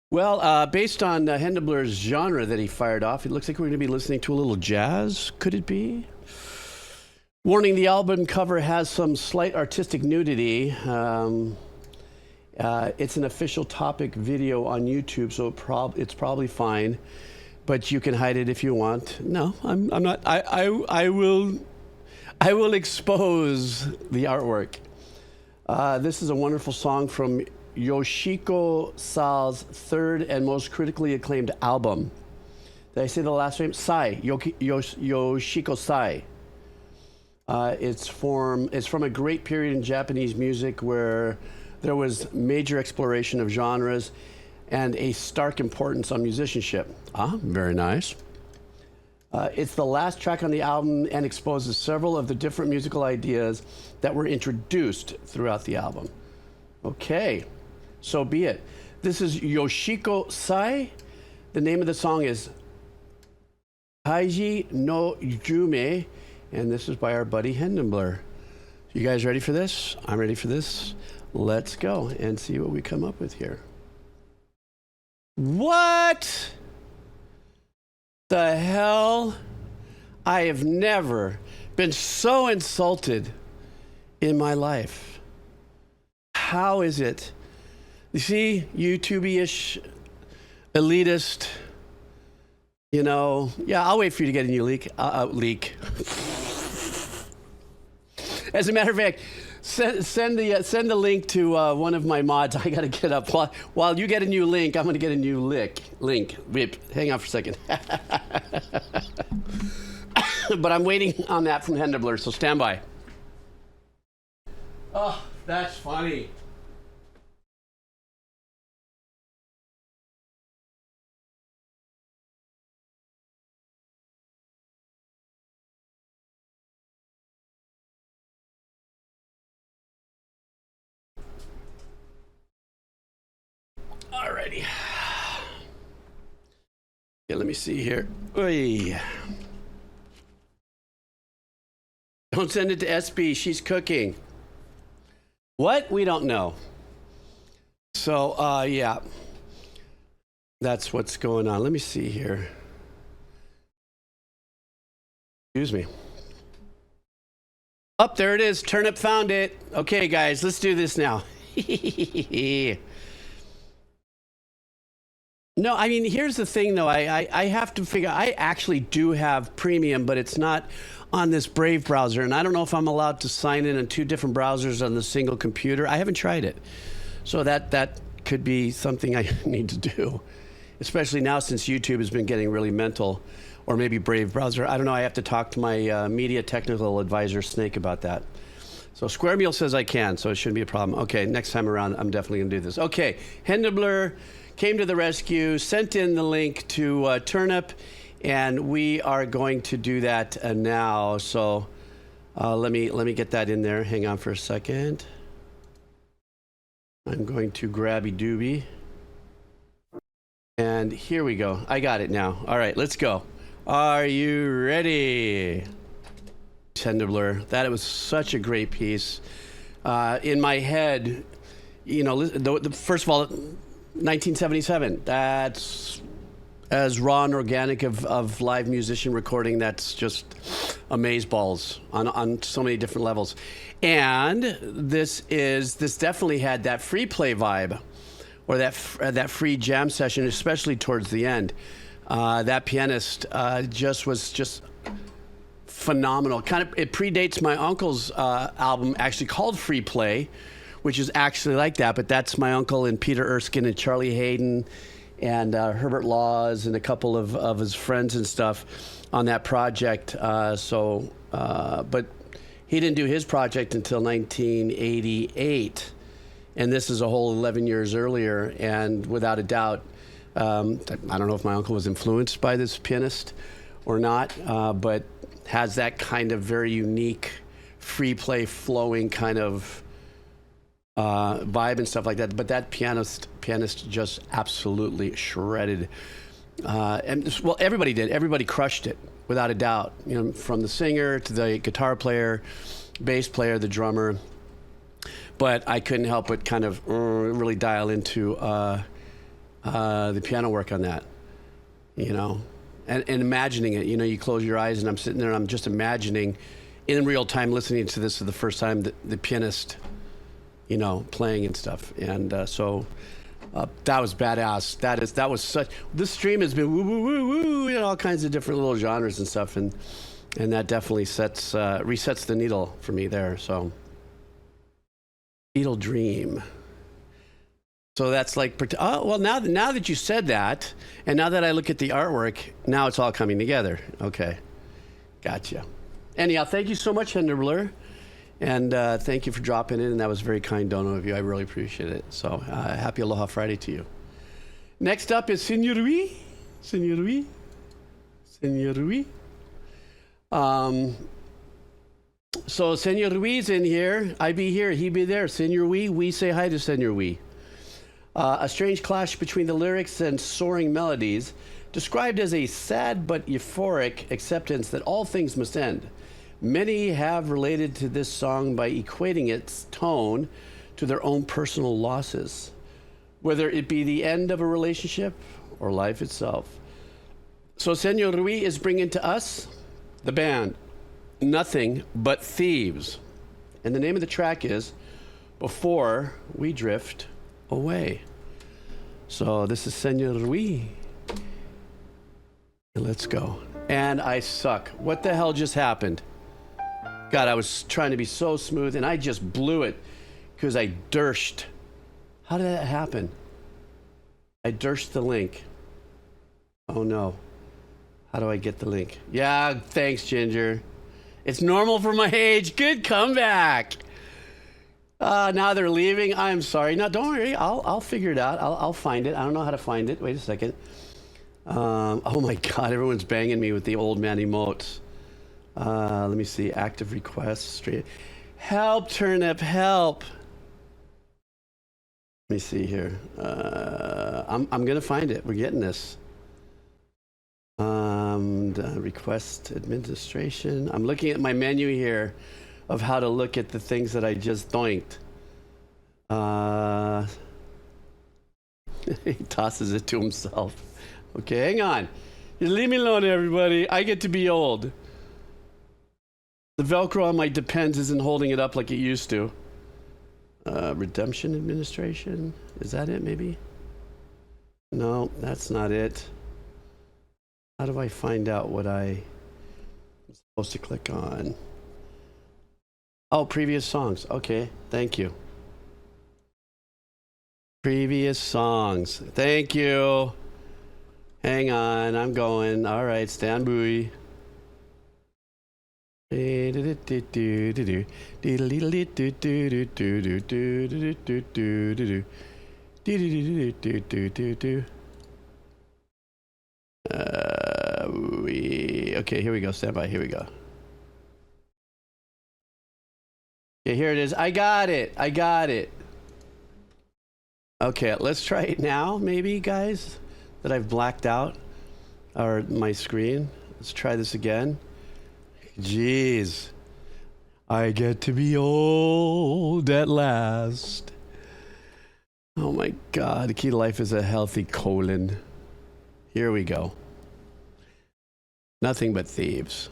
Well, based on Henderbler's genre that he fired off, it looks like we're going to be listening to a little jazz. Could it be? Warning, the album cover has some slight artistic nudity. It's an official topic video on YouTube, so it's probably fine. But you can hide it if you want. No, I'm not. I will expose the artwork. This is a wonderful song from Yoshiko Sa's third and most critically acclaimed album. Did I say the last name? Sai. Yoshiko Sai. It's from a great period in Japanese music where there was major exploration of genres and a stark importance on musicianship. Very nice. It's the last track on the album and exposes several of the different musical ideas that were introduced throughout the album. Okay, so be it. This is Yoshiko Sai. The name of the song is Taiji no Yume, and this is by our buddy Henderbler. You guys ready for this? I'm ready for this. Let's go and see what we come up with here. What the hell? I have never been so insulted in my life. How is it? You see, YouTube-ish, elitist, you know. Yeah, I'll wait for you to get a new leak. As a matter of fact, send the link to one of my mods. I gotta get up while you get a new link. I'm gonna get a new link. Wait, hang on for a second. But I'm waiting on that from Henderbler, so stand by. Oh, that's funny. Alrighty. Yeah, let me see here. Oy. Don't send it to SB. She's cooking. What? We don't know. So, yeah. That's what's going on. Let me see here. Excuse me. Up there it is. Turnip found it. Okay, guys, let's do this now. No, I mean, here's the thing, though. I have to figure, I actually do have premium, but it's not on this Brave browser. And I don't know if I'm allowed to sign in on two different browsers on the single computer. I haven't tried it. So that could be something I need to do, especially now since YouTube has been getting really mental, or maybe Brave browser. I don't know. I have to talk to my media technical advisor, Snake, about that. So Square Meal says I can, so it shouldn't be a problem. Okay, next time around, I'm definitely going to do this. Okay, Henderbler came to the rescue, sent in the link to Turnip, and we are going to do that now. So let me get that in there. Hang on for a second. I'm going to grabby doobie. And here we go. I got it now. All right, let's go. Are you ready? Henderbler. That was such a great piece. In my head, you know, first of all, 1977. That's as raw and organic of live musician recording. That's just amazeballs on so many different levels. And this definitely had that free play vibe, or that free jam session, especially towards the end. That pianist was phenomenal. It predates my uncle's album, actually called Free Play, which is actually like that, but that's my uncle and Peter Erskine and Charlie Hayden and Herbert Laws and a couple of his friends and stuff on that project. But he didn't do his project until 1988, and this is a whole 11 years earlier. And without a doubt, I don't know if my uncle was influenced by this pianist or not, but has that kind of very unique free play flowing kind of vibe and stuff like that. But that pianist just absolutely shredded. Well, everybody did. Everybody crushed it without a doubt. You know, from the singer to the guitar player, bass player, the drummer. But I couldn't help but kind of really dial into the piano work on that. You know, and imagining it. You know, you close your eyes and I'm sitting there and I'm just imagining in real time, listening to this for the first time, the pianist, you know, playing and stuff. And so that was badass. That was such. This stream has been woo woo woo woo, you know, all kinds of different little genres and stuff, and that definitely resets the needle for me there. So, Beetle Dream. So that's like, oh well, now that you said that, and now that I look at the artwork, now it's all coming together. Okay, gotcha. Anyhow, thank you so much, Henderbler. And thank you for dropping in, and that was very kind dono of you. I really appreciate it. So happy Aloha Friday to you. Next up is Senor Rui. So Senor Rui's in here. I be here, he be there. Senor Rui, we say hi to Senor Rui. A strange clash between the lyrics and soaring melodies, described as a sad but euphoric acceptance that all things must end. Many have related to this song by equating its tone to their own personal losses, whether it be the end of a relationship or life itself. So Senor Rui is bringing to us, the band, Nothing But Thieves. And the name of the track is Before We Drift Away. So this is Senor Rui. Let's go. And I suck. What the hell just happened? God, I was trying to be so smooth, and I just blew it because I dirshed. How did that happen? I dirshed the link. Oh, no. How do I get the link? Yeah, thanks, Ginger. It's normal for my age. Good comeback. Now they're leaving. I'm sorry. No, don't worry. I'll figure it out. I'll find it. I don't know how to find it. Wait a second. Oh, my God. Everyone's banging me with the old man emotes. Let me see. Active requests. Straight. Help, Turnip. Help. Let me see here. I'm gonna find it. We're getting this. Request administration. I'm looking at my menu here of how to look at the things that I just doinked. He tosses it to himself. Okay, hang on. You leave me alone, everybody. I get to be old. The Velcro on my Depends isn't holding it up like it used to. Redemption administration. Is that it, maybe? No, that's not it. How do I find out what I'm supposed to click on? Oh, previous songs. Okay, thank you. Previous songs. Thank you. Hang on, I'm going. All right, stand by. Okay, here we go. Stand by. Here we go. Okay, here it is. I got it. Okay, let's try it now, maybe, guys, that I've blacked out or my screen. Let's try this again. Jeez. I get to be old at last. Oh my God, the key to life is a healthy colon. Here we go. Nothing But Thieves.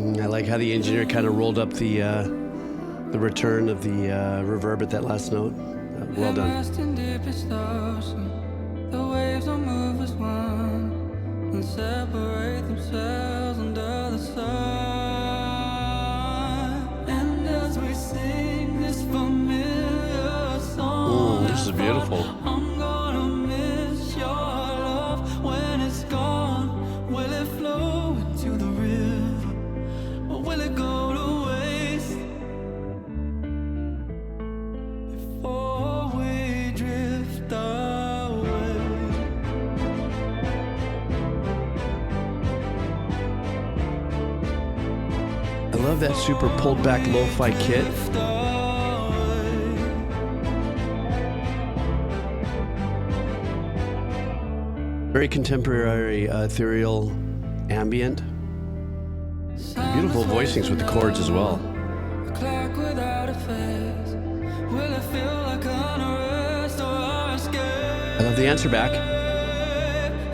I like how the engineer kind of rolled up the return of the reverb at that last note. Well done. The waves will move as one and separate themselves under the sun. And as we sing this familiar song, this is beautiful. I'm gonna miss your love when it's gone. Will it flow into the river or will it go to waste before we drift away? I love that super pulled back lo-fi kit. Very contemporary ethereal ambient. Beautiful voicings with the chords as well. A clock without a face. Will it feel like unrest or escape? I love the answer back.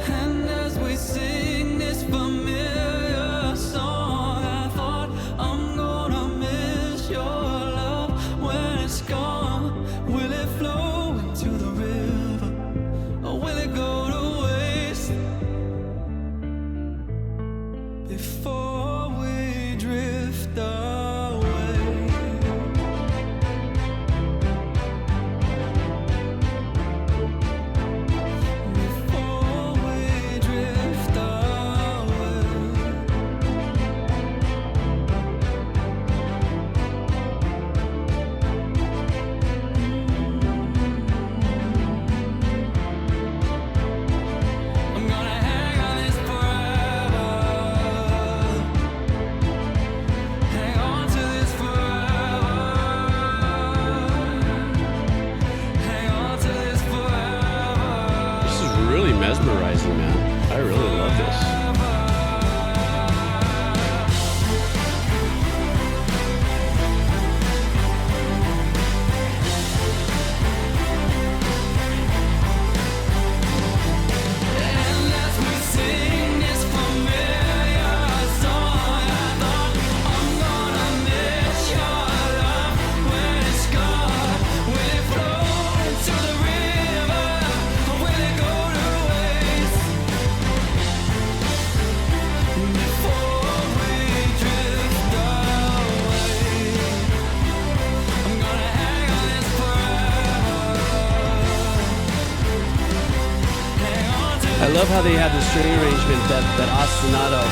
And as we sing this familiar song, I thought I'm gonna miss your love when it's gone. Will it flow into the river or will it go to waste before we drift away? Before we drift away. I'm gonna hang on this forever. Hang on to this forever. Hang on to this forever. This is really mesmerizing, man. I really love this. And as we sing this familiar song, I thought I'm gonna miss your love when it's gone. Will it flow into the river or will it go to waste before we drift away? I'm gonna hang on this forever. Hang on to I love how they have the string arrangement, that ostinato.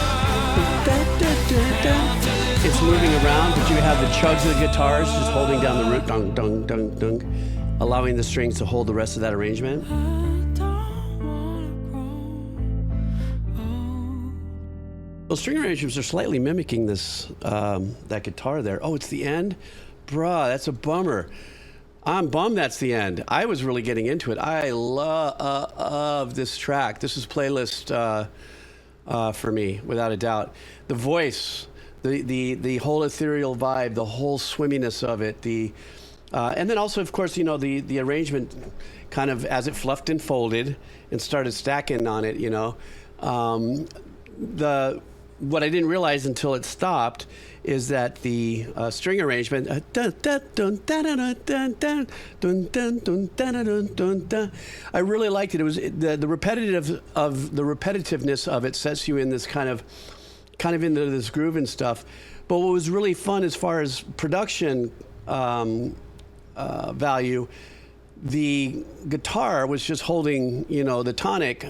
It's moving around, but you have the chugs of the guitars just holding down the root, dung, dung, dung, dung, allowing the strings to hold the rest of that arrangement. Those string arrangements are slightly mimicking this that guitar there. Oh, it's the end? Bruh, that's a bummer. I'm bummed that's the end. I was really getting into it. I love this track. This is playlist for me, without a doubt. The voice, the whole ethereal vibe, the whole swimminess of it, and then also, of course, the arrangement kind of as it fluffed and folded and started stacking on it, what I didn't realize until it stopped is that the string arrangement, I really liked it. It was the repetitiveness of it sets you in this kind of into this groove and stuff. But what was really fun as far as production value, the guitar was just holding, the tonic.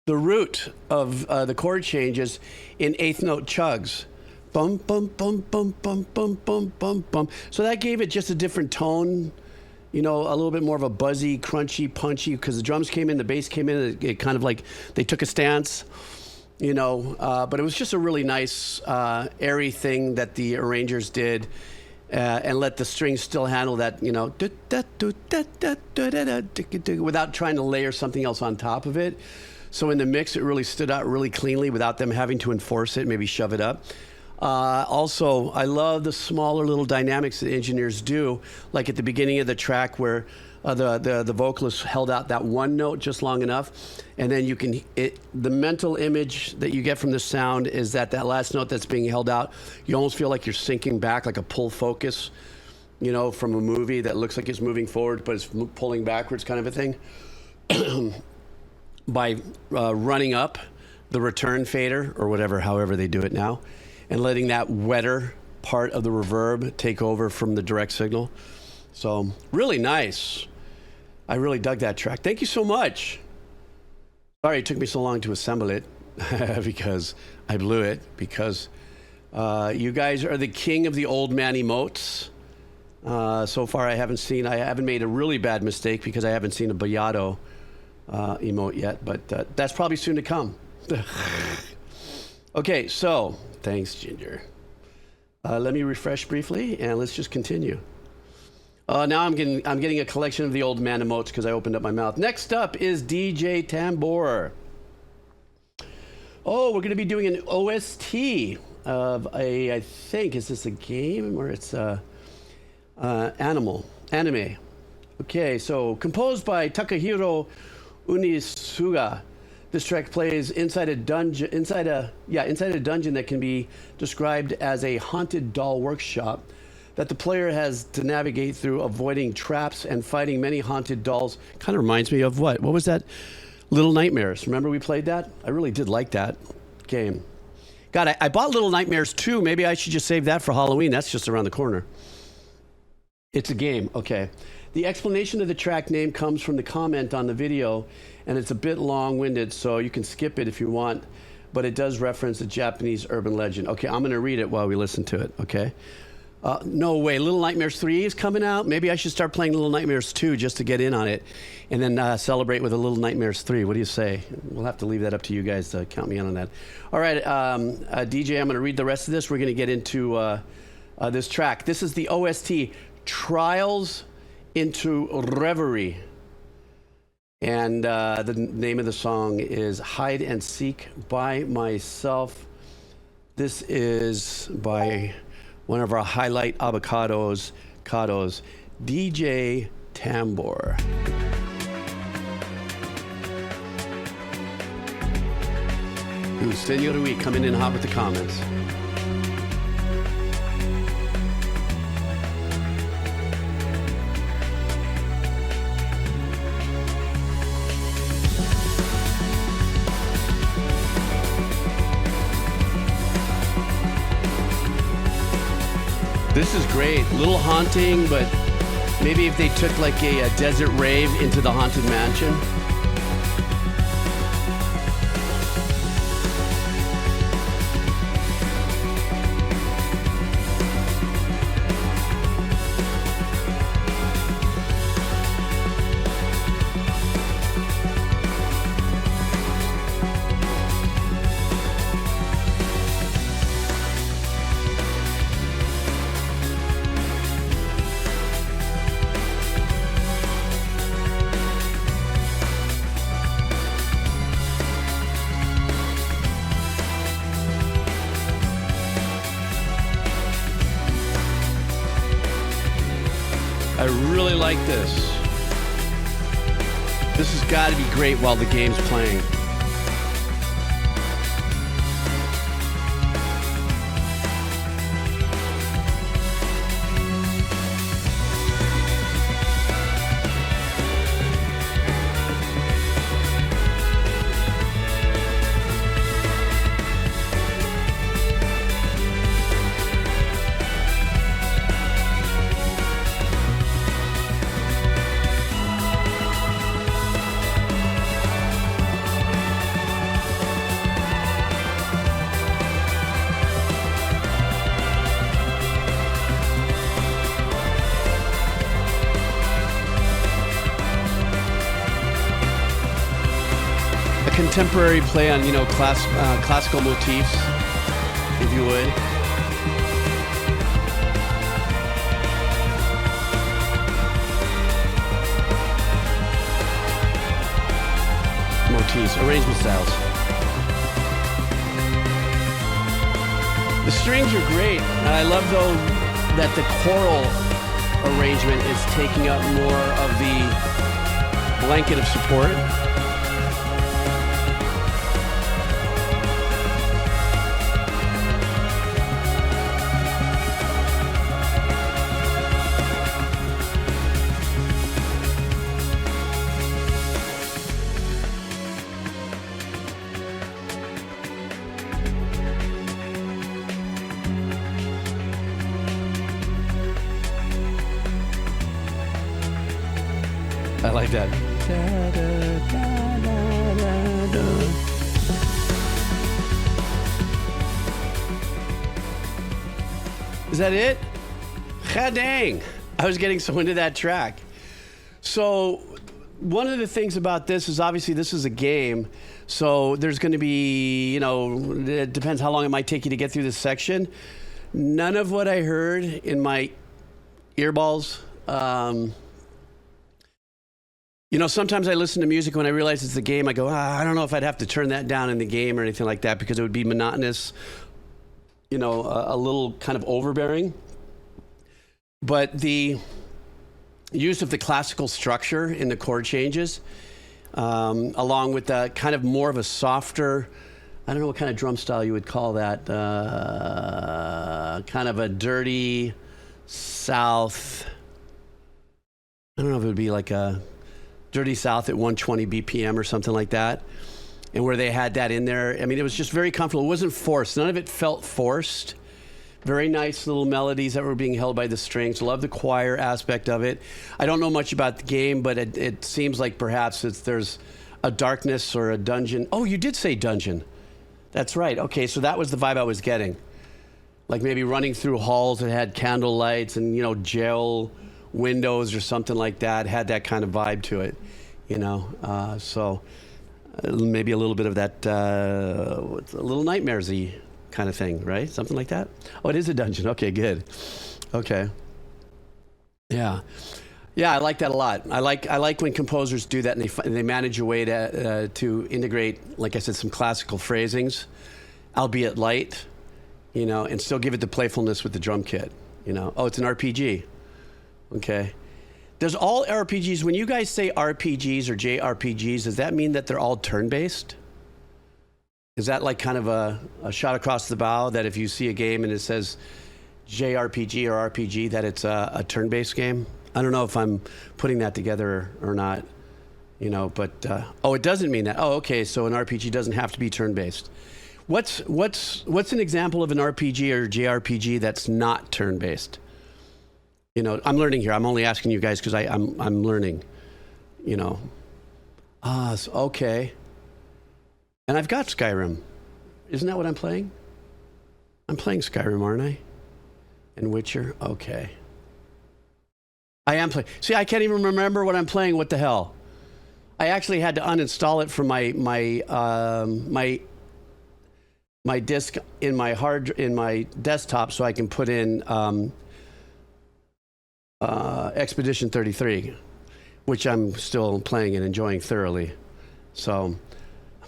The root of the chord changes in eighth note chugs. Bum, bum, bum, bum, bum, bum, bum, bum, bum. So that gave it just a different tone, a little bit more of a buzzy, crunchy, punchy, because the drums came in, the bass came in, it kind of like they took a stance, but it was just a really nice, airy thing that the arrangers did. And let the strings still handle that, without trying to layer something else on top of it. So in the mix, it really stood out really cleanly without them having to enforce it, maybe shove it up. Also, I love the smaller little dynamics that engineers do, like at the beginning of the track where the vocalist held out that one note just long enough, and then you can, the mental image that you get from the sound is that last note that's being held out, you almost feel like you're sinking back, like a pull focus, you know, from a movie that looks like it's moving forward, but it's pulling backwards kind of a thing. By running up the return fader or whatever, however they do it now, and letting that wetter part of the reverb take over from the direct signal. So really nice. I really dug that track. Thank you so much. Sorry it took me so long to assemble it because I blew it, because you guys are the king of the old man emotes. So far I haven't made a really bad mistake because I haven't seen a AbbaCado emote yet, but that's probably soon to come. Okay, so thanks, Ginger. Let me refresh briefly and let's just continue. Now I'm getting a collection of the old man emotes because I opened up my mouth. Next up is DJ Tambor. Oh, we're going to be doing an OST of I think, is this a game or it's anime? Okay, so composed by Takahiro Unisuga. This track plays inside a dungeon that can be described as a haunted doll workshop that the player has to navigate through, avoiding traps and fighting many haunted dolls. Kind of reminds me of what? What was that? Little Nightmares. Remember we played that? I really did like that game. God, I bought Little Nightmares 2. Maybe I should just save that for Halloween. That's just around the corner. It's a game. Okay. The explanation of the track name comes from the comment on the video, and it's a bit long-winded, so you can skip it if you want, but it does reference a Japanese urban legend. Okay, I'm going to read it while we listen to it, okay? No way, Little Nightmares 3 is coming out? Maybe I should start playing Little Nightmares 2 just to get in on it, and then celebrate with a Little Nightmares 3. What do you say? We'll have to leave that up to you guys to count me in on that. All right, DJ, I'm going to read the rest of this. We're going to get into this track. This is the OST, Trials into Reverie. And the name of the song is Hide and Seek by Myself. This is by one of our highlight AbbaCados, DJ Tambor. Ooh, Senor Reek coming in hot with the comments. This is great. Little haunting, but maybe if they took like a desert rave into the haunted mansion. I really like this. This has got to be great while the game's playing. Contemporary play on, classical motifs, if you would. Motifs, arrangement styles. The strings are great, and I love though that the choral arrangement is taking up more of the blanket of support. I like that. Is that it? God dang. I was getting so into that track. So one of the things about this is obviously this is a game. So there's going to be, you know, it depends how long it might take you to get through this section. None of what I heard in my earballs, you know, sometimes I listen to music when I realize it's a game. I go, I don't know if I'd have to turn that down in the game or anything like that because it would be monotonous, you know, a little kind of overbearing. But the use of the classical structure in the chord changes, along with the kind of more of a softer, I don't know what kind of drum style you would call that, kind of a dirty South. I don't know if it would be like a Dirty South at 120 BPM or something like that, and where they had that in there. I mean, it was just very comfortable. It wasn't forced. None of it felt forced. Very nice little melodies that were being held by the strings. Love the choir aspect of it. I don't know much about the game, but it seems like perhaps there's a darkness or a dungeon. Oh, you did say dungeon. That's right. Okay, so that was the vibe I was getting. Like maybe running through halls that had candle lights and, you know, jail windows or something like that. Had that kind of vibe to it, you know. So maybe a little bit of that, a little nightmares-y kind of thing, right? Something like that. Oh, it is a dungeon. Okay, good. Okay. Yeah. Yeah, I like that a lot. I like when composers do that and they manage a way to integrate, like I said, some classical phrasings, albeit light, you know, and still give it the playfulness with the drum kit, you know. Oh, it's an RPG. Okay. Does all RPGs, when you guys say RPGs or JRPGs, does that mean that they're all turn-based? Is that like kind of a shot across the bow that if you see a game and it says JRPG or RPG, that it's a turn-based game? I don't know if I'm putting that together or not, you know, but, oh, it doesn't mean that. Oh, okay, so an RPG doesn't have to be turn-based. What's an example of an RPG or JRPG that's not turn-based? You know, I'm learning here. I'm only asking you guys because I'm learning, you know. So, okay. And I've got Skyrim. Isn't that what I'm playing? I'm playing Skyrim, aren't I? And Witcher? Okay. I am playing. See, I can't even remember what I'm playing. What the hell? I actually had to uninstall it from my disk in my desktop so I can put in Expedition 33, which I'm still playing and enjoying thoroughly. So,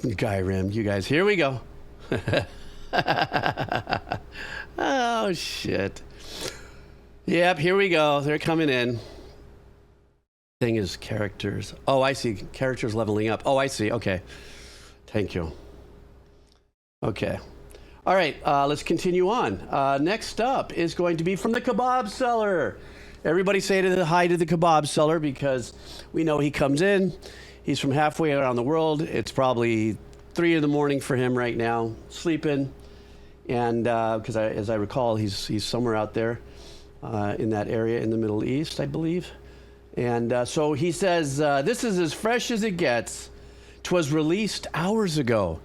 Skyrim, you guys, here we go. Oh, shit. Yep, here we go. They're coming in. Thing is characters. Oh, I see. Characters leveling up. Oh, I see. Okay. Thank you. Okay. All right, let's continue on. Next up is going to be from the Kebab Seller. Everybody say hi to the Kebab Seller because we know he comes in. He's from halfway around the world. It's probably 3 a.m. for him right now, sleeping. And because as I recall, he's somewhere out there in that area in the Middle East, I believe. And so he says, this is as fresh as it gets. 'Twas released hours ago.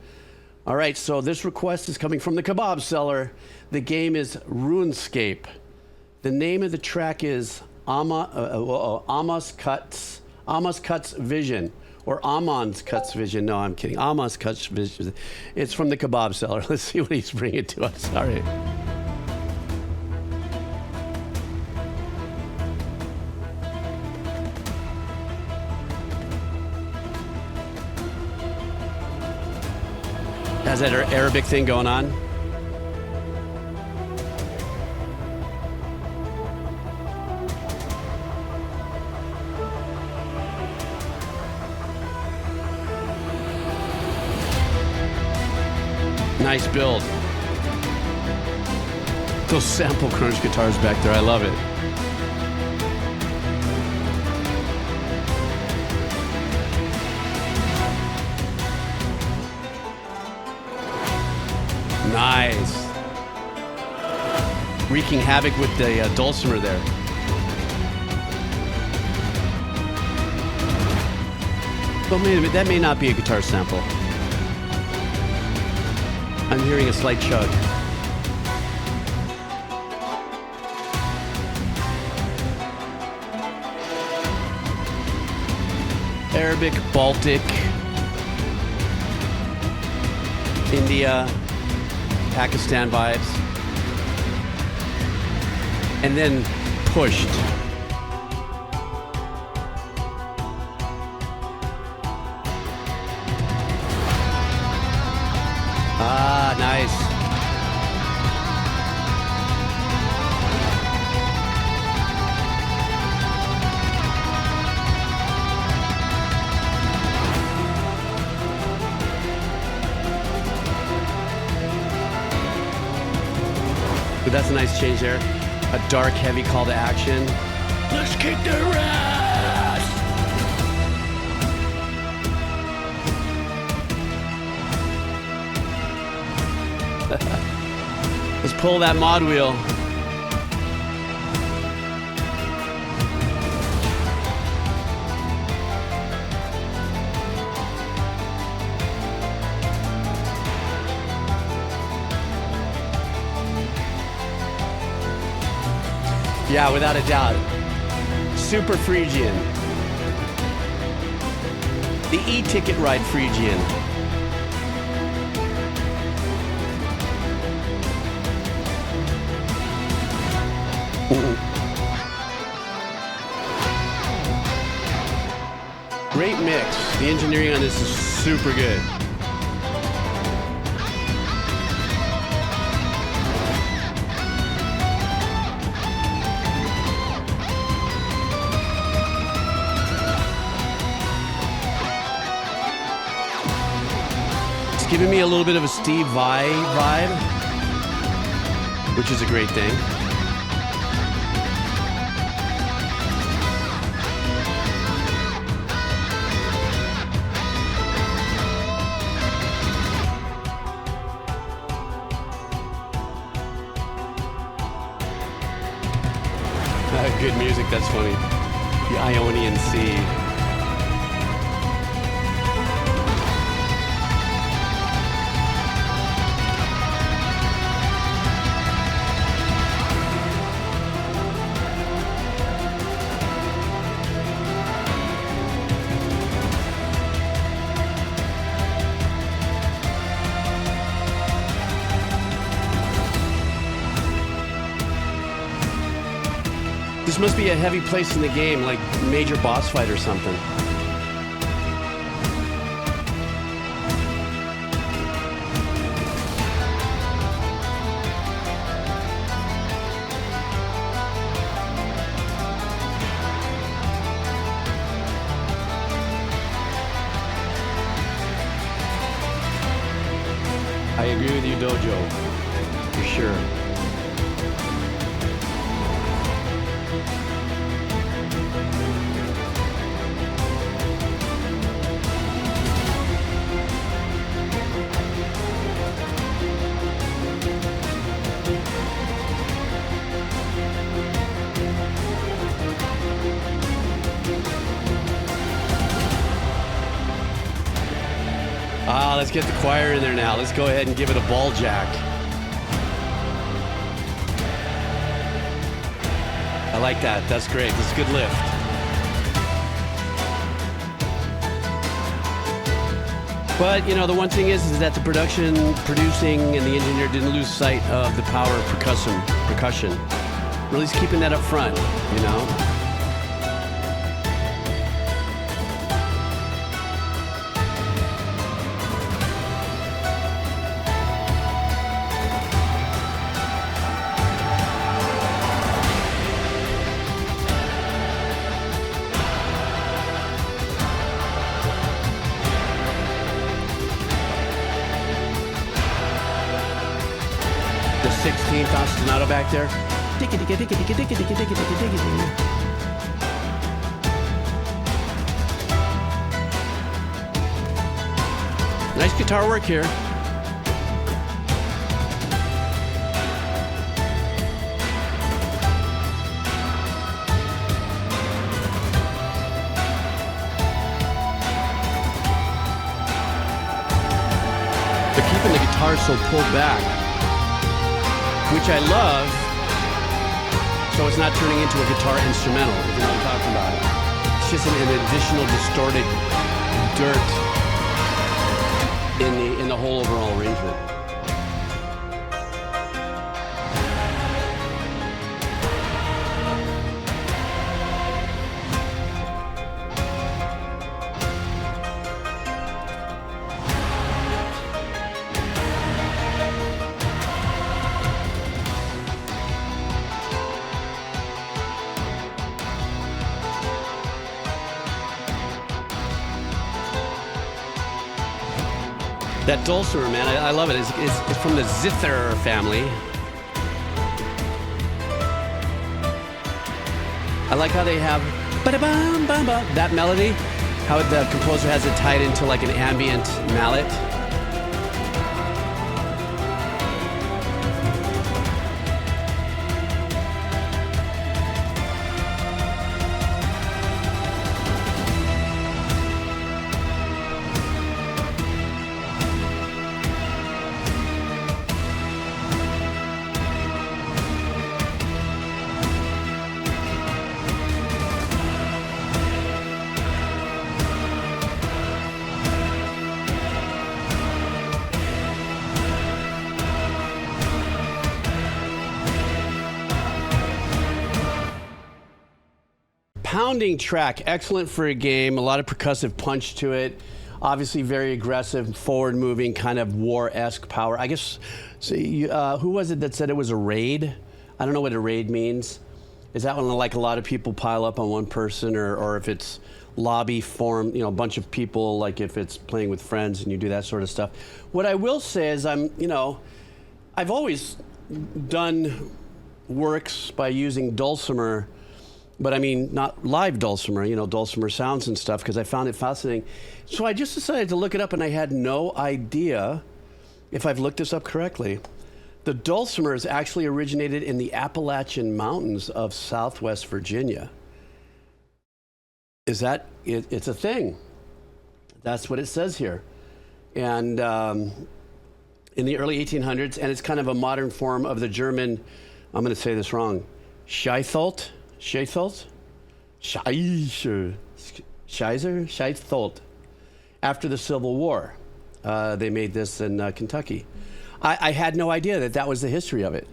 All right, so this request is coming from the Kebab Seller. The game is Runescape. The name of the track is Amascut's Vision, or Amon's Vision. No, I'm kidding. Amascut's Vision. It's from the Kebab Seller. Let's see what he's bringing to us. All right. Has that Arabic thing going on? nice build. Those sample crunch guitars back there, I love it. Nice. Wreaking havoc with the dulcimer there. But wait a minute, that may not be a guitar sample. I'm hearing a slight chug. Arabic, Baltic, India, Pakistan vibes. And then pushed. Ah, nice. But that's a nice change there. A dark, heavy call to action. Let's kick their ass! Let's pull that mod wheel. Yeah, without a doubt. Super Phrygian. The e-ticket ride Phrygian. Great mix. The engineering on this is super good. It's giving me a little bit of a Steve Vai vibe, which is a great thing. Good music, that's funny. The Ionian Sea. This must be a heavy place in the game, like major boss fight or something. I agree with you, Dojo, for sure. Let's get the choir in there now. Let's go ahead and give it a ball jack. I like that. That's great. That's a good lift. But, you know, the one thing is that the producing, and the engineer didn't lose sight of the power of percussion. Really keeping that up front, you know? 13th ostinato back there. Nice guitar work here. They're keeping the guitar so pulled back, which I love, so it's not turning into a guitar instrumental, if you know what I'm talking about. It's just an additional distorted dirt in the whole overall arrangement. That dulcimer, man, I love it. It's from the zither family. I like how they have ba-da-bum-bum-bum, that melody, how the composer has it tied into like an ambient mallet. Pounding track, excellent for a game. A lot of percussive punch to it. Obviously very aggressive, forward-moving, kind of war-esque power. I guess, who was it that said it was a raid? I don't know what a raid means. Is that when like a lot of people pile up on one person, or if it's lobby form, a bunch of people, like if it's playing with friends and you do that sort of stuff. What I will say is I've always done works by using dulcimer, but I mean, not live dulcimer, dulcimer sounds and stuff, because I found it fascinating. So I just decided to look it up, and I had no idea if I've looked this up correctly. The dulcimers actually originated in the Appalachian Mountains of Southwest Virginia. It's a thing. That's what it says here. And in the early 1800s, and it's kind of a modern form of the German, I'm going to say this wrong, Scheitholt. After the Civil War, they made this in Kentucky. I had no idea that was the history of it.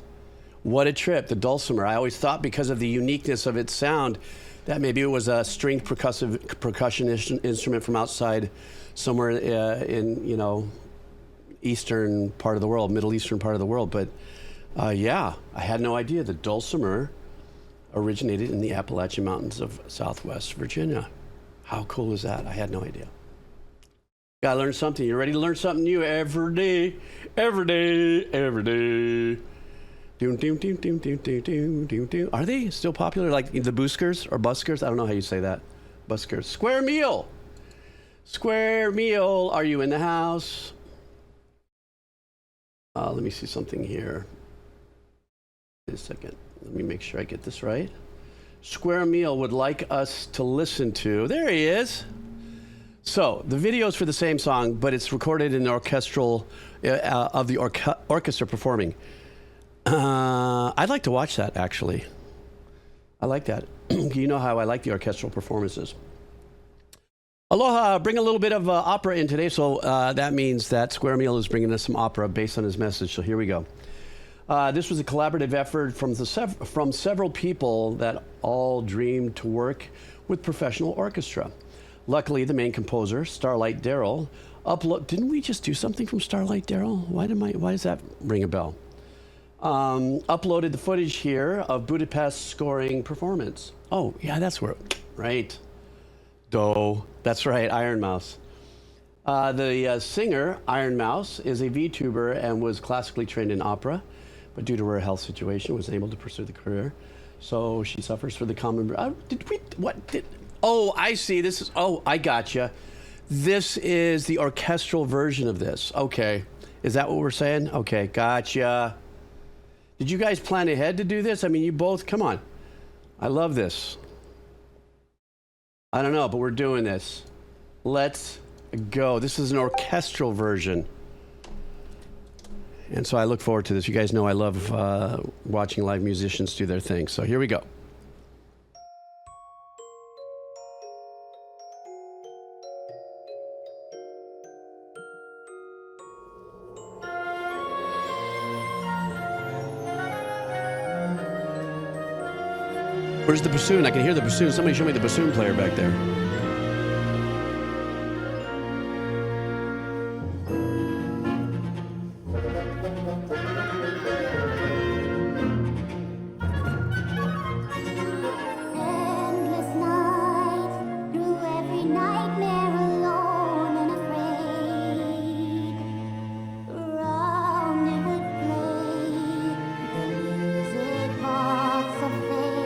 What a trip, the dulcimer. I always thought because of the uniqueness of its sound that maybe it was a stringed percussion instrument from outside somewhere in eastern part of the world, Middle Eastern part of the world. But yeah, I had no idea the dulcimer originated in the Appalachian Mountains of Southwest Virginia. How cool is that? I had no idea. Gotta learn something. You're ready to learn something new every day, every day, every day. Are they still popular? Like the buskers or buskers? I don't know how you say that. Buskers. Square meal. Square meal. Are you in the house? Let me see something here. Wait a second. Let me make sure I get this right. Square Meal would like us to listen to. There he is. So the video is for the same song, but it's recorded in the orchestral of the orchestra performing. I'd like to watch that, actually. I like that. You know how I like the orchestral performances. Aloha, bring a little bit of opera in today, so that means that Square Meal is bringing us some opera based on his message, so here we go. This was a collaborative effort from several people that all dreamed to work with professional orchestra. Luckily, the main composer, Starlight Daryl, didn't we just do something from Starlight Daryl? Why does that ring a bell? Uploaded the footage here of Budapest's scoring performance. Oh, yeah, that's where, right. That's right, Ironmouse. The singer, Ironmouse, is a VTuber and was classically trained in opera. but due to her health situation, was unable to pursue the career. So she suffers for the common. Oh, I see. This is. Oh, I gotcha. This is the orchestral version of this. Okay, is that what we're saying? Okay, gotcha. Did you guys plan ahead to do this? I mean, you both. Come on. I love this. I don't know, but we're doing this. Let's go. This is an orchestral version. And so I look forward to this. You guys know I love watching live musicians do their thing. So here we go. Where's the bassoon? I can hear the bassoon. Somebody show me the bassoon player back there. Endless nights, through every nightmare alone and afraid. Round it would play the music box of fate.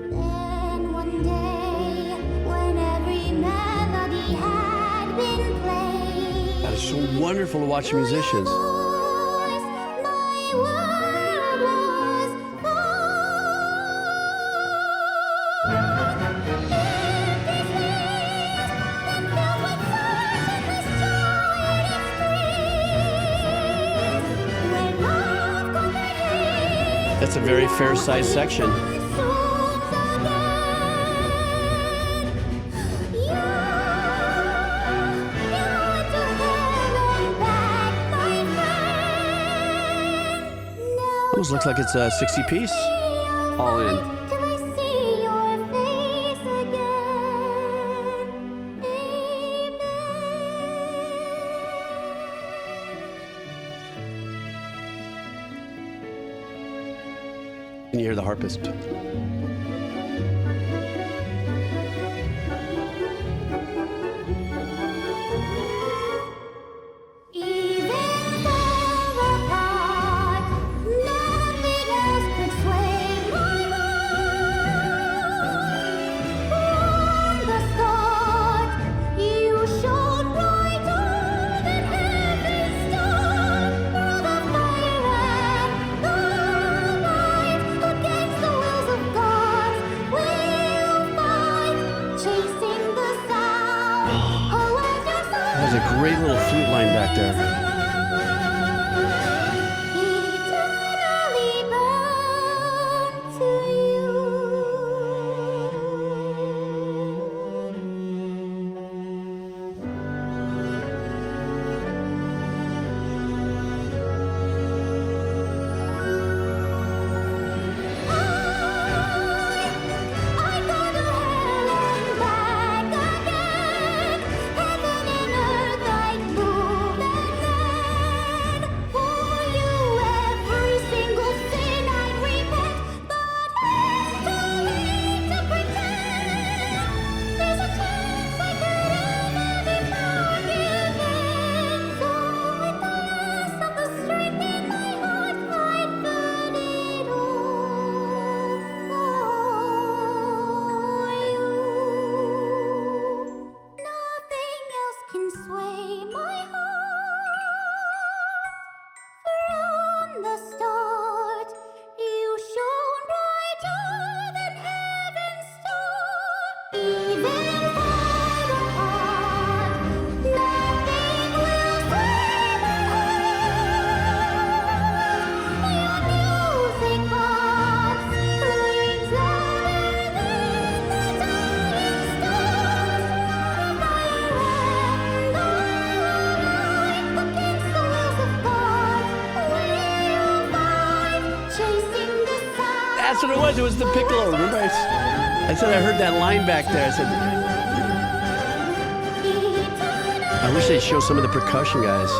Then one day, when every melody had been played, That is so wonderful to watch musicians. That's a very fair-sized section. Almost looks like it's a 60-piece, all in. Can you hear the harpist? There's a great little flute line back there. That's what it was. It was the piccolo. Remember, I said I heard that line back there. I said, I wish they'd show some of the percussion guys.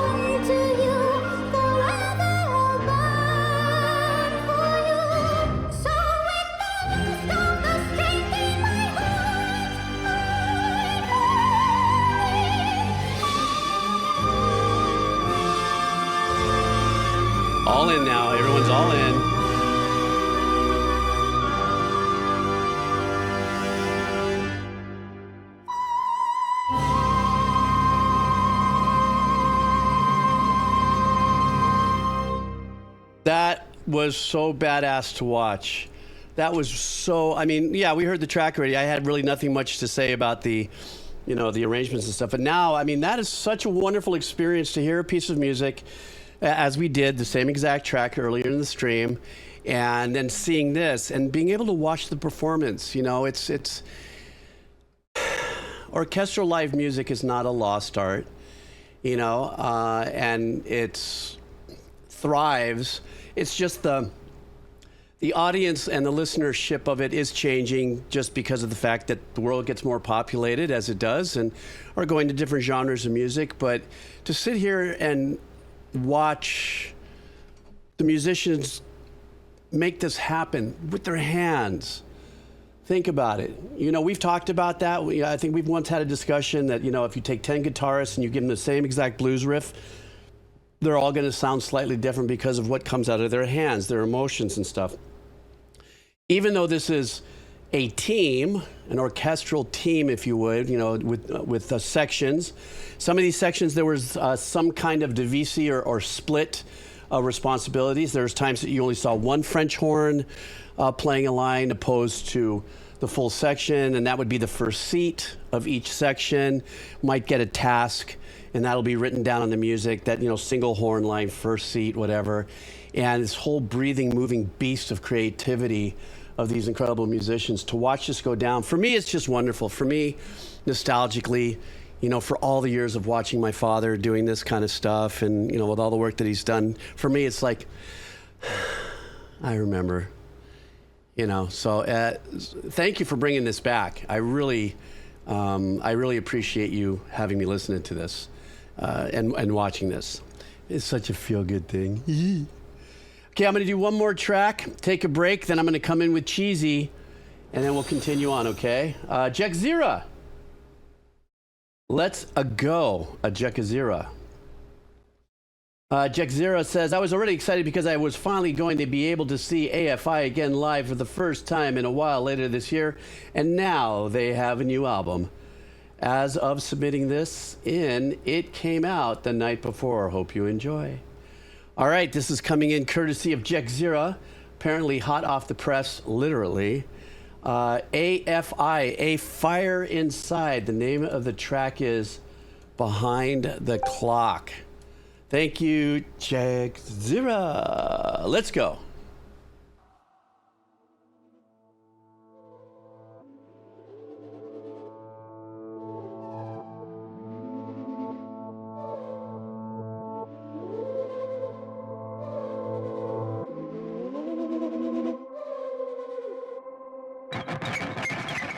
All in now. Everyone's all in. That was so badass to watch. That was so, I mean, yeah, we heard the track already. I had really nothing much to say about the, you know, the arrangements and stuff. But now, I mean, that is such a wonderful experience to hear a piece of music as we did the same exact track earlier in the stream, and then seeing this and being able to watch the performance. You know, it's orchestral live music is not a lost art, you know, and it's thrives. It's just the audience and the listenership of it is changing just because of the fact that the world gets more populated as it does and are going to different genres of music. But to sit here and watch the musicians make this happen with their hands, think about it. You know, we've talked about that. I think we've once had a discussion that, you know, if you take 10 guitarists and you give them the same exact blues riff, they're all going to sound slightly different because of what comes out of their hands, their emotions and stuff. Even though this is a team, an orchestral team, if you would, you know, with sections. Some of these sections, there was some kind of divisi or split responsibilities. There's times that you only saw one French horn playing a line opposed to the full section, and that would be the first seat of each section, might get a task, and that'll be written down on the music, that, you know, single horn line, first seat, whatever. And this whole breathing, moving beast of creativity of these incredible musicians, to watch this go down. For me, it's just wonderful. For me, nostalgically, you know, for all the years of watching my father doing this kind of stuff and, you know, with all the work that he's done, for me, it's like, I remember, you know. So thank you for bringing this back. I really appreciate you having me listening to this and watching this. It's such a feel-good thing. Okay, I'm going to do one more track, take a break, then I'm going to come in with Cheesy, and then we'll continue on, okay? Jack Zira. Let's go, Jack Zira. Jack Zira says, I was already excited because I was finally going to be able to see AFI again live for the first time in a while later this year, and now they have a new album. As of submitting this in, it came out the night before. Hope you enjoy. All right, this is coming in courtesy of Jack Zira, apparently hot off the press, literally. AFI, A Fire Inside. The name of the track is Behind the Clock. Thank you, Jack Zira. Let's go.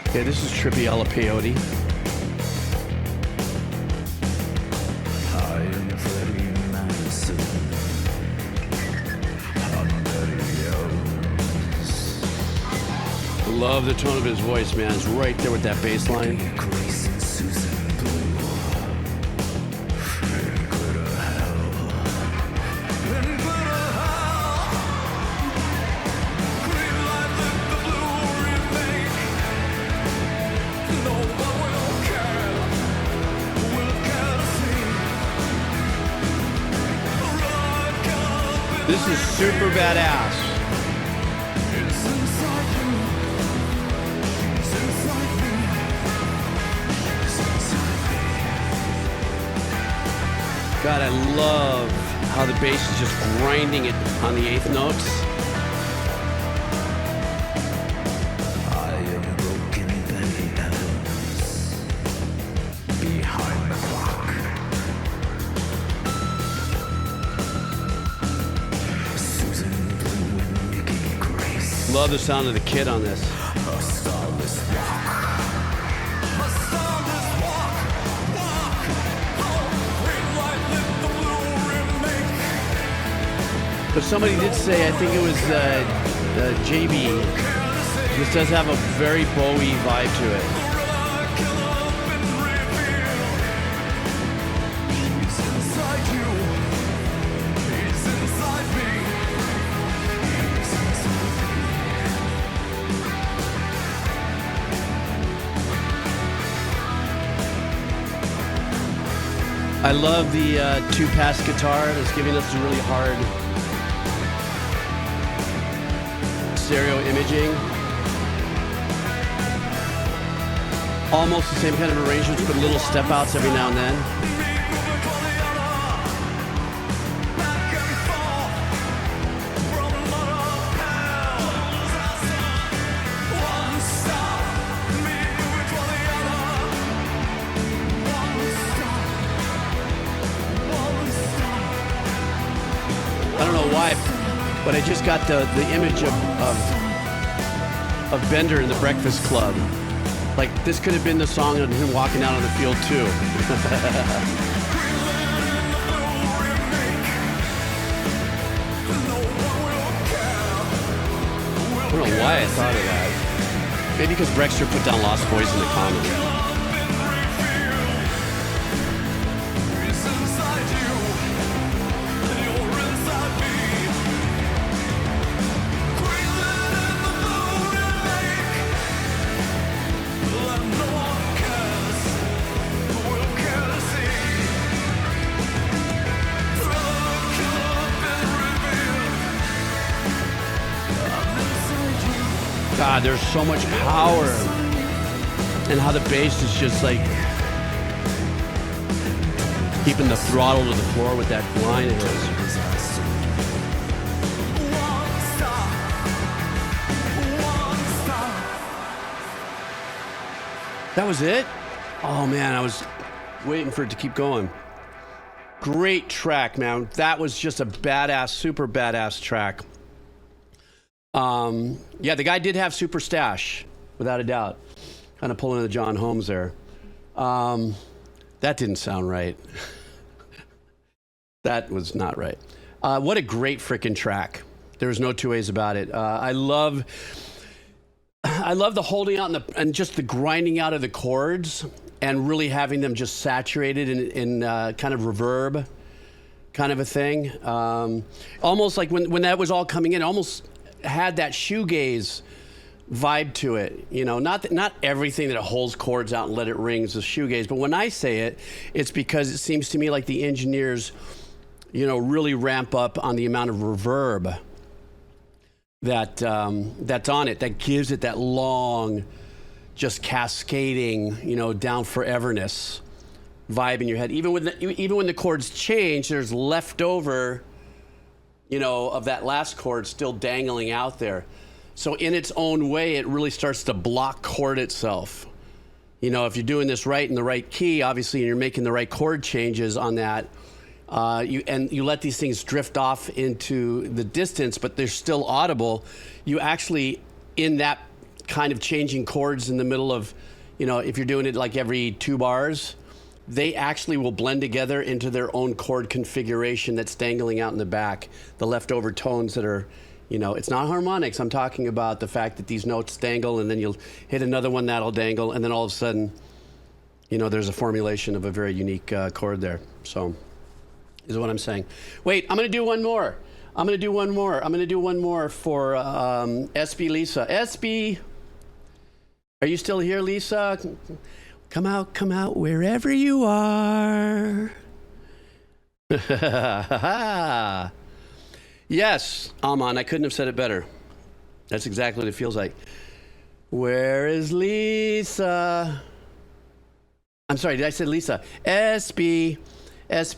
Okay, this is Trippy alla Peyote. I am Freddie Madison. I'm very young. Love the tone of his voice, man. It's right there with that bass line. Grace and Susan Blue. And glitter hell. And glitter hell. Green light lit the blue remake. No one will care. Will care to see. Run, come, This is super badass. it's inside you. It's inside me. It's inside me. God, I love how the bass is just grinding it on the eighth notes. I am broken Benny Evans. Behind the clock. Susan Blue and Nikki Grace. Love the sound of the kid on this. A starless walk. A starless walk. Walk. Oh, green light lit the blue remake. But somebody did say, I think it was JB, this does have a very Bowie vibe to it. He's inside you. He's inside me. I love the two-pass guitar that's giving us a really hard stereo imaging. Almost the same kind of arrangements, but little step-outs every now and then. I don't know why, but I just got the image of Bender in the Breakfast Club. Like, this could have been the song of him walking out on the field, too. I don't know why I thought of that. Maybe because Brexter put down Lost Boys in the comedy. God, there's so much power, and how the bass is just like keeping the throttle to the floor with that line of his. That was it? Oh man, I was waiting for it to keep going. Great track, man. That was just a badass, super badass track. Yeah, the guy did have super stash, without a doubt. Kind of pulling the John Holmes there. That didn't sound right. That was not right. What a great freaking track. There was no two ways about it. I love the holding out and just the grinding out of the chords and really having them just saturated in kind of reverb kind of a thing. Almost like when that was all coming in, almost had that shoegaze vibe to it, you know, not everything that holds chords out and let it ring is a shoegaze, but when I say it, it's because it seems to me like the engineers, you know, really ramp up on the amount of reverb that's on it, that gives it that long, just cascading, you know, down foreverness vibe in your head. Even when the chords change, there's leftover, you know, of that last chord still dangling out there. So in its own way, it really starts to block chord itself. You know, if you're doing this right in the right key, obviously, and you're making the right chord changes on that, you let these things drift off into the distance, but they're still audible. You actually, in that kind of changing chords in the middle of, you know, if you're doing it like every 2 bars, they actually will blend together into their own chord configuration that's dangling out in the back. The leftover tones that are, you know, it's not harmonics. I'm talking about the fact that these notes dangle and then you'll hit another one that'll dangle and then all of a sudden, you know, there's a formulation of a very unique chord there. So, is what I'm saying. Wait, I'm gonna do one more. I'm gonna do one more for SB Lisa. SB, are you still here, Lisa? Come out, wherever you are. Yes, Aman, I couldn't have said it better. That's exactly what it feels like. Where is Lisa? I'm sorry, did I say Lisa? SB. Is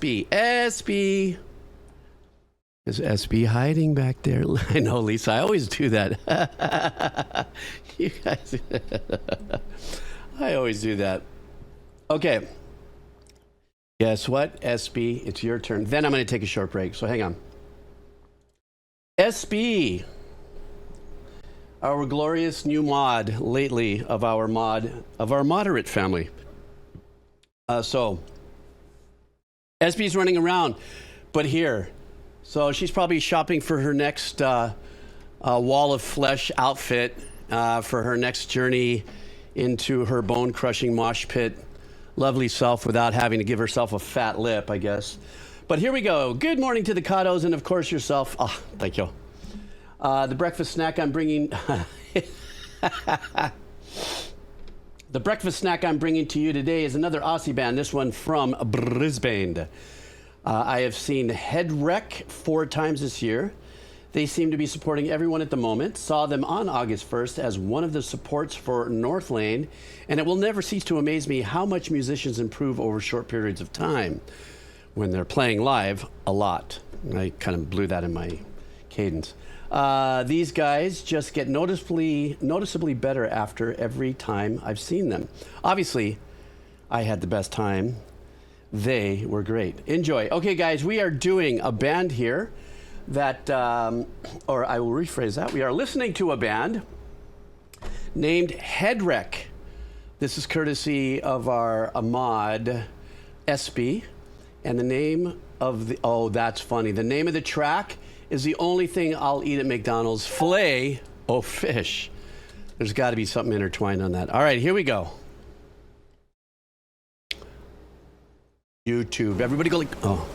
SB hiding back there? I know, Lisa, I always do that. You guys... I always do that. Okay. Guess what, SB? It's your turn. Then I'm going to take a short break, so hang on. SB, our glorious new mod lately of our moderate family. So SB's running around, but here. So she's probably shopping for her next wall of flesh outfit for her next journey into her bone-crushing mosh pit lovely self without having to give herself a fat lip, I guess. But here we go. Good morning to the Cados and, of course, yourself. Oh, thank you. The breakfast snack I'm bringing... The breakfast snack I'm bringing to you today is another Aussie band, this one from Brisbane. I have seen Headwreck 4 times this year. They seem to be supporting everyone at the moment. Saw them on August 1st as one of the supports for North Lane, and it will never cease to amaze me how much musicians improve over short periods of time when they're playing live a lot. I kind of blew that in my cadence. These guys just get noticeably better after every time I've seen them. Obviously, I had the best time. They were great. Enjoy. Okay, guys, we are doing a band here that, or I will rephrase that. We are listening to a band named Headwreck. This is courtesy of our Ahmad SB. And the name of the, oh, that's funny. The name of the track is The Only Thing I'll Eat at McDonald's, Filet-O-Fish. There's got to be something intertwined on that. All right, here we go. YouTube. Everybody go like, oh.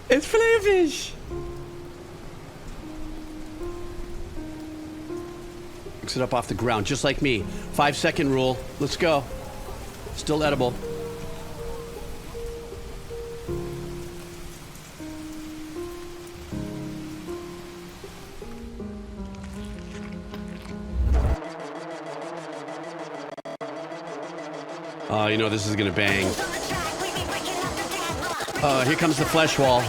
It's Filet-O-Fish. Picks it up off the ground, just like me. 5-second rule. Let's go. Still edible. Oh, you know this is gonna bang. Here comes the flesh wall.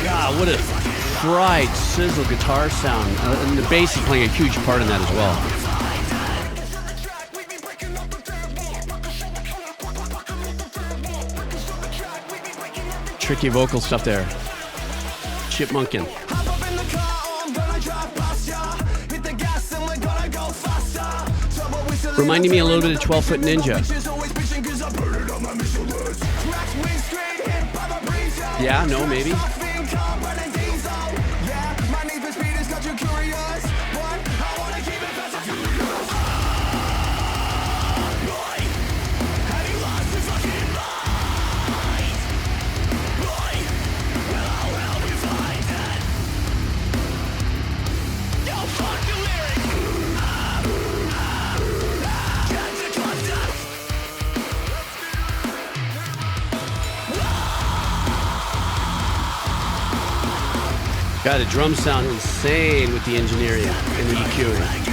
God, what a fried sizzle guitar sound. And the bass is playing a huge part in that as well. Tricky vocal stuff there. Chipmunkin'. Reminding me a little bit of 12-Foot Ninja. Yeah, no, maybe. God, the drums sound insane with the engineering and the EQing.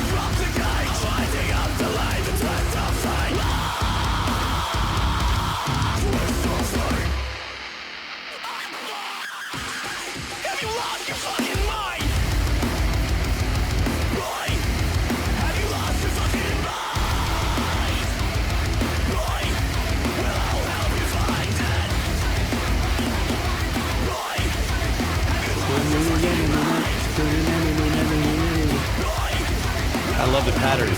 I love the pattern.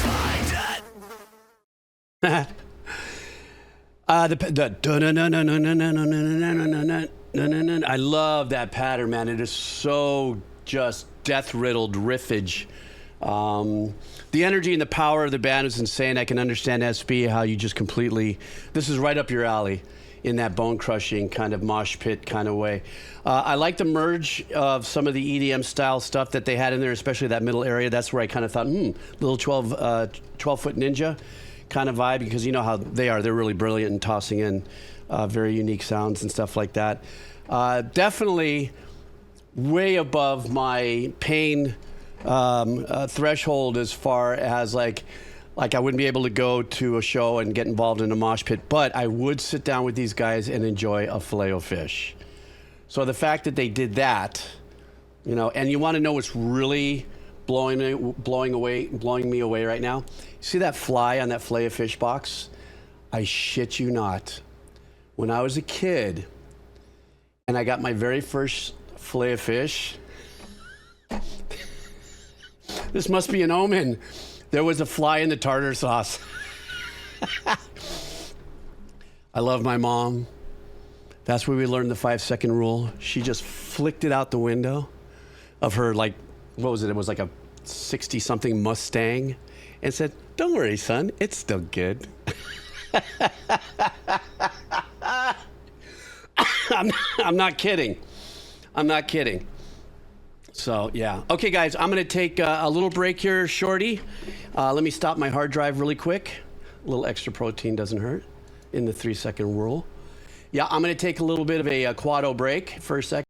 I love that pattern, man. It is so just death-riddled riffage. The energy and the power of the band is insane. I can understand SB, how you just completely... This is right up your alley in that bone-crushing kind of mosh pit kind of way. I like the merge of some of the EDM style stuff that they had in there, especially that middle area. That's where I kind of thought, little 12-Foot Ninja kind of vibe, because you know how they are. They're really brilliant in tossing in very unique sounds and stuff like that. Definitely way above my pain threshold as far as like I wouldn't be able to go to a show and get involved in a mosh pit, but I would sit down with these guys and enjoy a Filet-O-Fish. So the fact that they did that, you know, and you want to know what's really blowing me away right now? See that fly on that Filet-O-Fish box? I shit you not. When I was a kid and I got my very first Filet-O-Fish. This must be an omen. There was a fly in the tartar sauce. I love my mom. That's where we learned the 5-second rule. She just flicked it out the window of her, like, what was it? It was like a 60-something Mustang, and said, "Don't worry, son, it's still good." I'm not kidding. I'm not kidding. So, yeah. Okay, guys, I'm going to take a little break here, shorty. Let me stop my hard drive really quick. A little extra protein doesn't hurt in the 3-second rule. Yeah, I'm going to take a little bit of a quado break for a second.